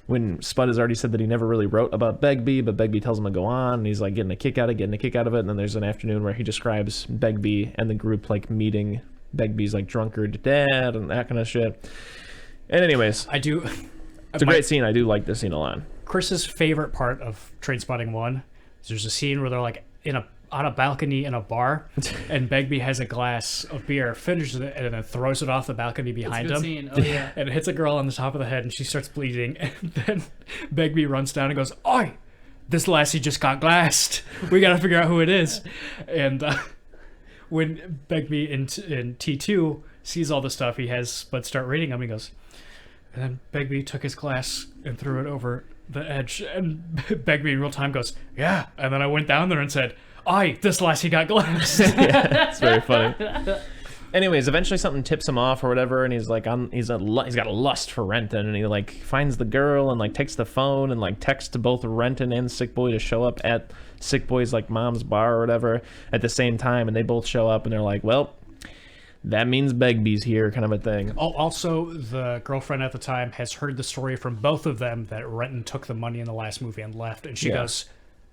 when Spud has already said that he never really wrote about Begbie, but Begbie tells him to go on, and he's like getting a kick out of it. And then there's an afternoon where he describes Begbie and the group like meeting Begbie's like drunkard dad and that kind of shit. And anyways, it's a great scene. I do like this scene a lot. Chris's favorite part of Trainspotting 1 is there's a scene where they're like on a balcony in a bar, and Begbie has a glass of beer, finishes it, and then throws it off the balcony behind him. Scene. Oh, yeah. And it hits a girl on the top of the head, and she starts bleeding. And then Begbie runs down and goes, "Oi, this lassie just got glassed. We got to figure out who it is." And when Begbie in T2 sees all the stuff, he has Spud start reading them. He goes, and then Begbie took his glass and threw it over the edge. And Begbie in real time goes, "Yeah." And then I went down there and said, "Aye, this lassie got glassed." Yeah, it's very funny. Anyways, eventually something tips him off or whatever, and he's got a lust for Renton, and he like finds the girl and like takes the phone and like texts to both Renton and Sick Boy to show up at Sick Boy's like mom's bar or whatever at the same time, and they both show up and they're like, well, that means Begbie's here, kind of a thing. Oh, also, the girlfriend at the time has heard the story from both of them that Renton took the money in the last movie and left, and she goes,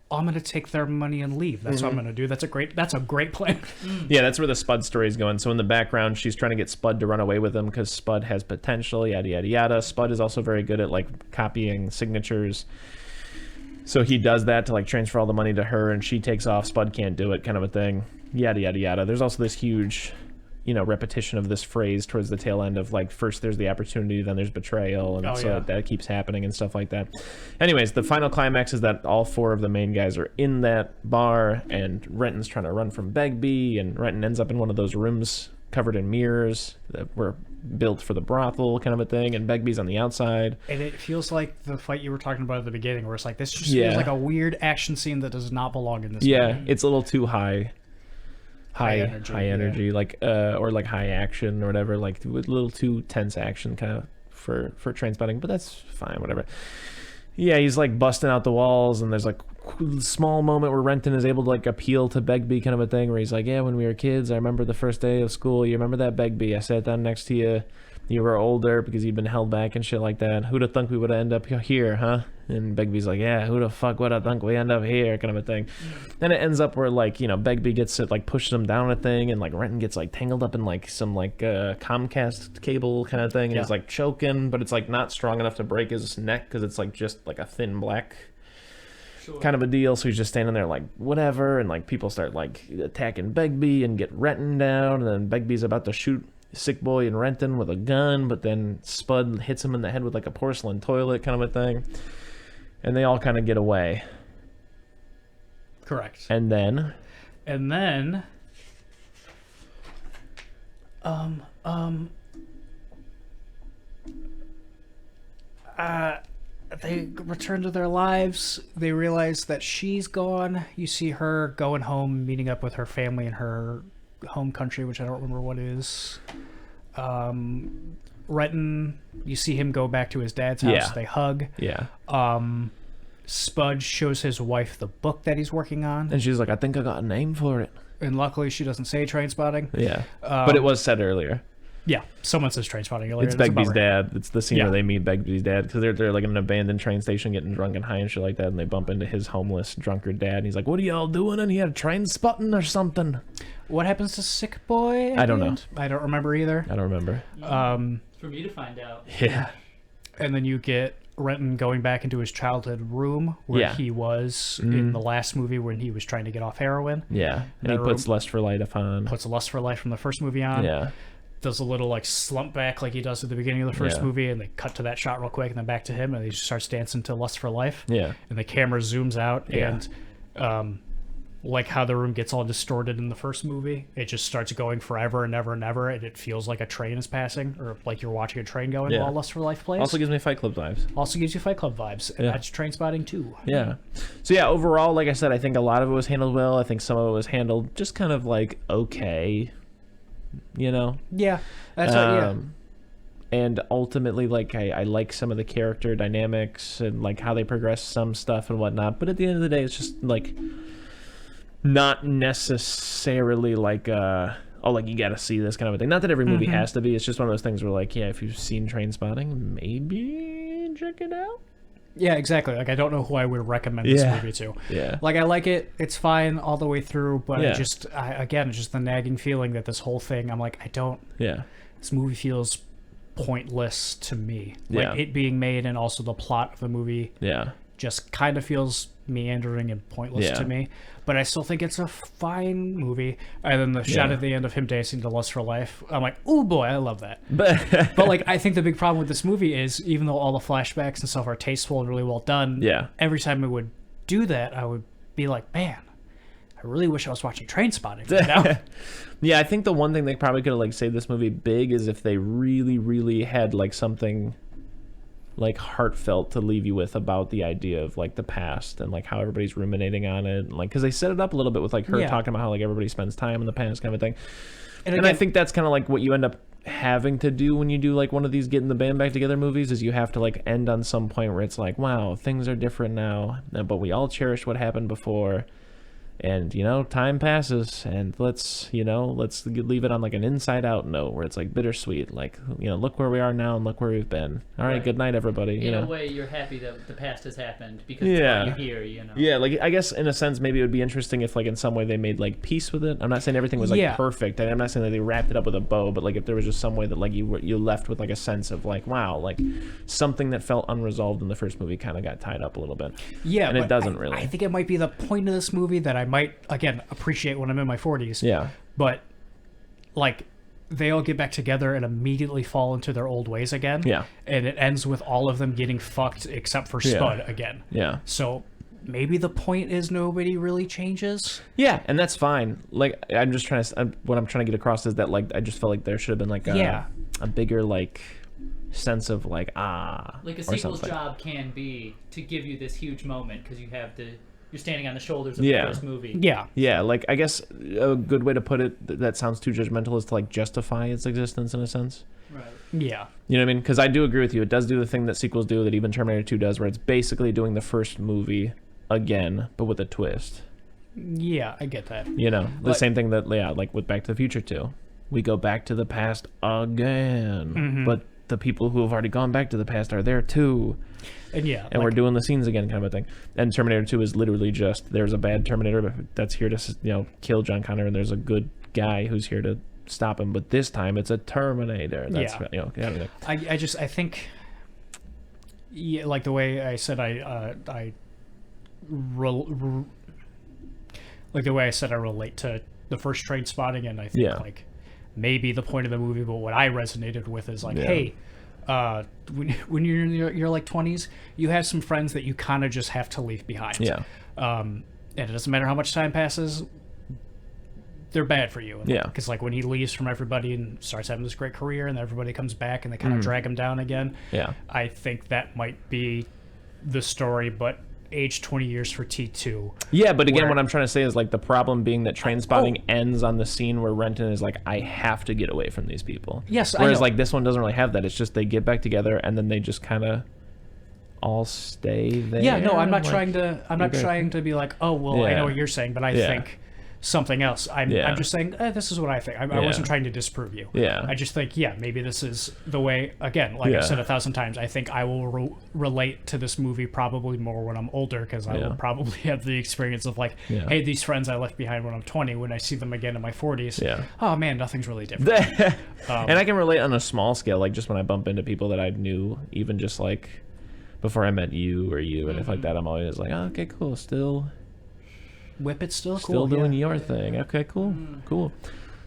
oh, I'm going to take their money and leave. That's what I'm going to do. That's a great plan. Yeah, that's where the Spud story is going. So in the background, she's trying to get Spud to run away with him because Spud has potential, yada, yada, yada. Spud is also very good at, like, copying signatures. So he does that to, like, transfer all the money to her, and she takes off. Spud can't do it, kind of a thing. Yada, yada, yada. There's also this huge, repetition of this phrase towards the tail end of, like, first there's the opportunity, then there's betrayal, and that keeps happening and stuff like that. Anyways, the final climax is that all four of the main guys are in that bar, and Renton's trying to run from Begbie, and Renton ends up in one of those rooms covered in mirrors that were built for the brothel, kind of a thing, and Begbie's on the outside. And it feels like the fight you were talking about at the beginning, where it's like, this just feels like a weird action scene that does not belong in this movie. It's a little too high energy, like or like high action or whatever, like with a little too tense action kind of for Trainspotting, but that's fine, whatever. Yeah, he's like busting out the walls, and there's like a small moment where Renton is able to like appeal to Begbie, kind of a thing, where he's like, yeah, when we were kids, I remember the first day of school, you remember that, Begbie? I sat down next to you, you were older because you'd been held back and shit like that. Who'd have thunk we would have ended up here, huh? And Begbie's like, yeah, who the fuck would have thunk we end up here, kind of a thing. Then it ends up where, like, Begbie gets it, like, pushes him down a thing, and, like, Renton gets, like, tangled up in, like, some, like, Comcast cable kind of thing, and he's, like, choking, but it's, like, not strong enough to break his neck, because it's, like, just, like, a thin black kind of a deal, so he's just standing there, like, whatever, and, like, people start, like, attacking Begbie and get Renton down, and then Begbie's about to shoot Sick Boy and Renton with a gun, but then Spud hits him in the head with, like, a porcelain toilet kind of a thing. And they all kind of get away. Correct. And then they return to their lives. They realize that she's gone. You see her going home, meeting up with her family in her home country, which I don't remember what is. Renton, you see him go back to his dad's house. Yeah. They hug. Yeah. Spud shows his wife the book that he's working on. And she's like, I think I got a name for it. And luckily she doesn't say Trainspotting. Yeah. But it was said earlier. Yeah. Someone says Trainspotting earlier. It's Begbie's dad. It's the scene where they meet Begbie's dad, because they're like in an abandoned train station getting drunk and high and shit like that, and they bump into his homeless drunkard dad, and he's like, what are y'all doing in here? Trainspotting or something? What happens to Sick Boy? I don't know. I don't remember either. I don't remember. For me to find out. Yeah. And then you get Renton going back into his childhood room where he was in the last movie when he was trying to get off heroin. Yeah. And he puts Lust for Life on. Puts a Lust for Life from the first movie on. Yeah. Does a little like slump back like he does at the beginning of the first movie, and they cut to that shot real quick and then back to him, and he just starts dancing to Lust for Life. Yeah. And the camera zooms out, and like how the room gets all distorted in the first movie, it just starts going forever and ever and ever, and it feels like a train is passing, or like you're watching a train going while Lust for Life plays. Also gives me Fight Club vibes. And that's Trainspotting too. Yeah. So yeah, overall, like I said, I think a lot of it was handled well. I think some of it was handled just kind of like okay. Yeah, that's and ultimately, like, I like some of the character dynamics and like how they progress some stuff and whatnot, but at the end of the day, it's just like not necessarily like like you gotta see this kind of a thing. Not that every movie has to be. It's just one of those things where, like, if you've seen Trainspotting, maybe check it out. Yeah, exactly. Like, I don't know who I would recommend this movie to. Yeah. Like, I like it. It's fine all the way through, but again, it's just the nagging feeling that this whole thing, I'm like, this movie feels pointless to me. Like, it being made and also the plot of the movie just kind of feels meandering and pointless to me. But I still think it's a fine movie. And then the shot at the end of him dancing to Lust for Life, I'm like, oh boy, I love that. But like, I think the big problem with this movie is, even though all the flashbacks and stuff are tasteful and really well done, every time I would do that, I would be like, man, I really wish I was watching Trainspotting right now. Yeah, I think the one thing they probably could have like saved this movie big is if they really, really had like something like heartfelt to leave you with about the idea of like the past and like how everybody's ruminating on it, and like because they set it up a little bit with like her talking about how like everybody spends time in the past kind of thing. And again, I think that's kind of like what you end up having to do when you do like one of these getting the band back together movies, is you have to like end on some point where it's like, wow, things are different now, but we all cherish what happened before. And, you know, time passes, and let's leave it on like an inside out note where it's like bittersweet. Like, you know, look where we are now and look where we've been. All right, good night, everybody. In a way, you're happy that the past has happened because you're here, you know. Yeah, like, I guess in a sense, maybe it would be interesting if, like, in some way they made, like, peace with it. I'm not saying everything was, like, perfect. I'm not saying that they wrapped it up with a bow, but, like, if there was just some way that, like, you left with, like, a sense of, like, wow, like, something that felt unresolved in the first movie kind of got tied up a little bit. Yeah, and it doesn't really. I think it might be the point of this movie that I might, again, appreciate when I'm in my 40s. Yeah. But, like, they all get back together and immediately fall into their old ways again. Yeah. And it ends with all of them getting fucked except for Spud again. Yeah. So maybe the point is nobody really changes. Yeah, and that's fine. Like, I'm just trying to... what I'm trying to get across is that, like, I just felt like there should have been, like, a bigger, like, sense of, like, like a sequel's job can be to give you this huge moment because you have you're standing on the shoulders of the first movie. Yeah, like, I guess a good way to put it that sounds too judgmental is to, like, justify its existence in a sense. Right. Yeah. You know what I mean? Because I do agree with you. It does do the thing that sequels do, that even Terminator 2 does, where it's basically doing the first movie again, but with a twist. Yeah, I get that. You know, the same thing that, like with Back to the Future 2. We go back to the past again, but the people who have already gone back to the past are there too. And we're doing the scenes again, kind of a thing. And Terminator 2 is literally just, there's a bad Terminator that's here to, you know, kill John Connor, and there's a good guy who's here to stop him. But this time, it's a Terminator. That's, you know, kind of thing. I think, like the way I said, like the way I said, I relate to the first Trainspotting, and I think like maybe the point of the movie, but what I resonated with is like, hey. When you're in your like 20s, you have some friends that you kind of just have to leave behind. Yeah. And it doesn't matter how much time passes, they're bad for you. Yeah. Because like when he leaves from everybody and starts having this great career, and everybody comes back and they kind of drag him down again. Yeah. I think that might be the story, but aged 20 years for T2. Yeah, but again, what I'm trying to say is like the problem being that Trainspotting ends on the scene where Renton is like, I have to get away from these people. Yes, whereas like this one doesn't really have that. It's just they get back together and then they just kind of all stay there. Yeah, no, I'm not trying to be like, oh well, I know what you're saying, but I think something else. I'm just saying this is what I think. I wasn't trying to disprove you. Yeah. I just think maybe this is the way. Again, like I've said 1,000 times, I think I will relate to this movie probably more when I'm older, because I will probably have the experience of like, hey, these friends I left behind when I'm 20, when I see them again in my 40s, oh man, nothing's really different. And I can relate on a small scale, like just when I bump into people that I knew, even just like before I met you or you and stuff like that, I'm always like, oh, okay, cool, still Whippet's still cool. Still doing your thing. Okay, cool.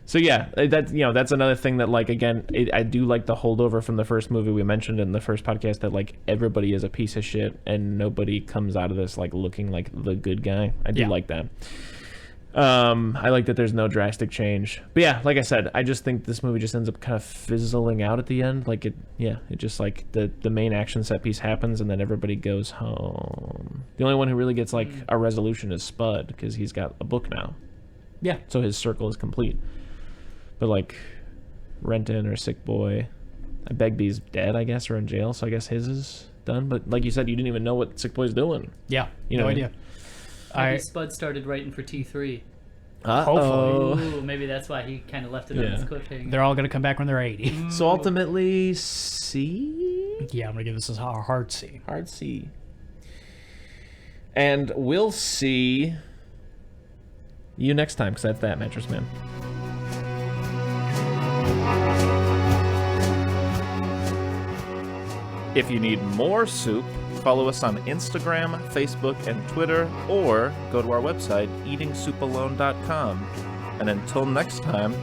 So yeah, that's another thing that like again, I do like the holdover from the first movie we mentioned in the first podcast, that like everybody is a piece of shit and nobody comes out of this like looking like the good guy. I do like that. I like that there's no drastic change. But yeah, like I said, I just think this movie just ends up kind of fizzling out at the end. Like it just like the main action set piece happens and then everybody goes home. The only one who really gets like a resolution is Spud, because he's got a book now. Yeah. So his circle is complete. But like Renton or Sick Boy, Begbie's dead, I guess, or in jail, so I guess his is done. But like you said, you didn't even know what Sick Boy's doing. Yeah. No idea. Maybe Spud started writing for T3. Hopefully. Ooh, maybe that's why he kind of left it on his cliffhanger. They're all going to come back when they're 80. So ultimately, C? Yeah, I'm going to give this a hard C. Hard C. And we'll see you next time, because that's that, Mattress Man. If you need more soup, follow us on Instagram, Facebook, and Twitter, or go to our website, eatingsoupalone.com. And until next time,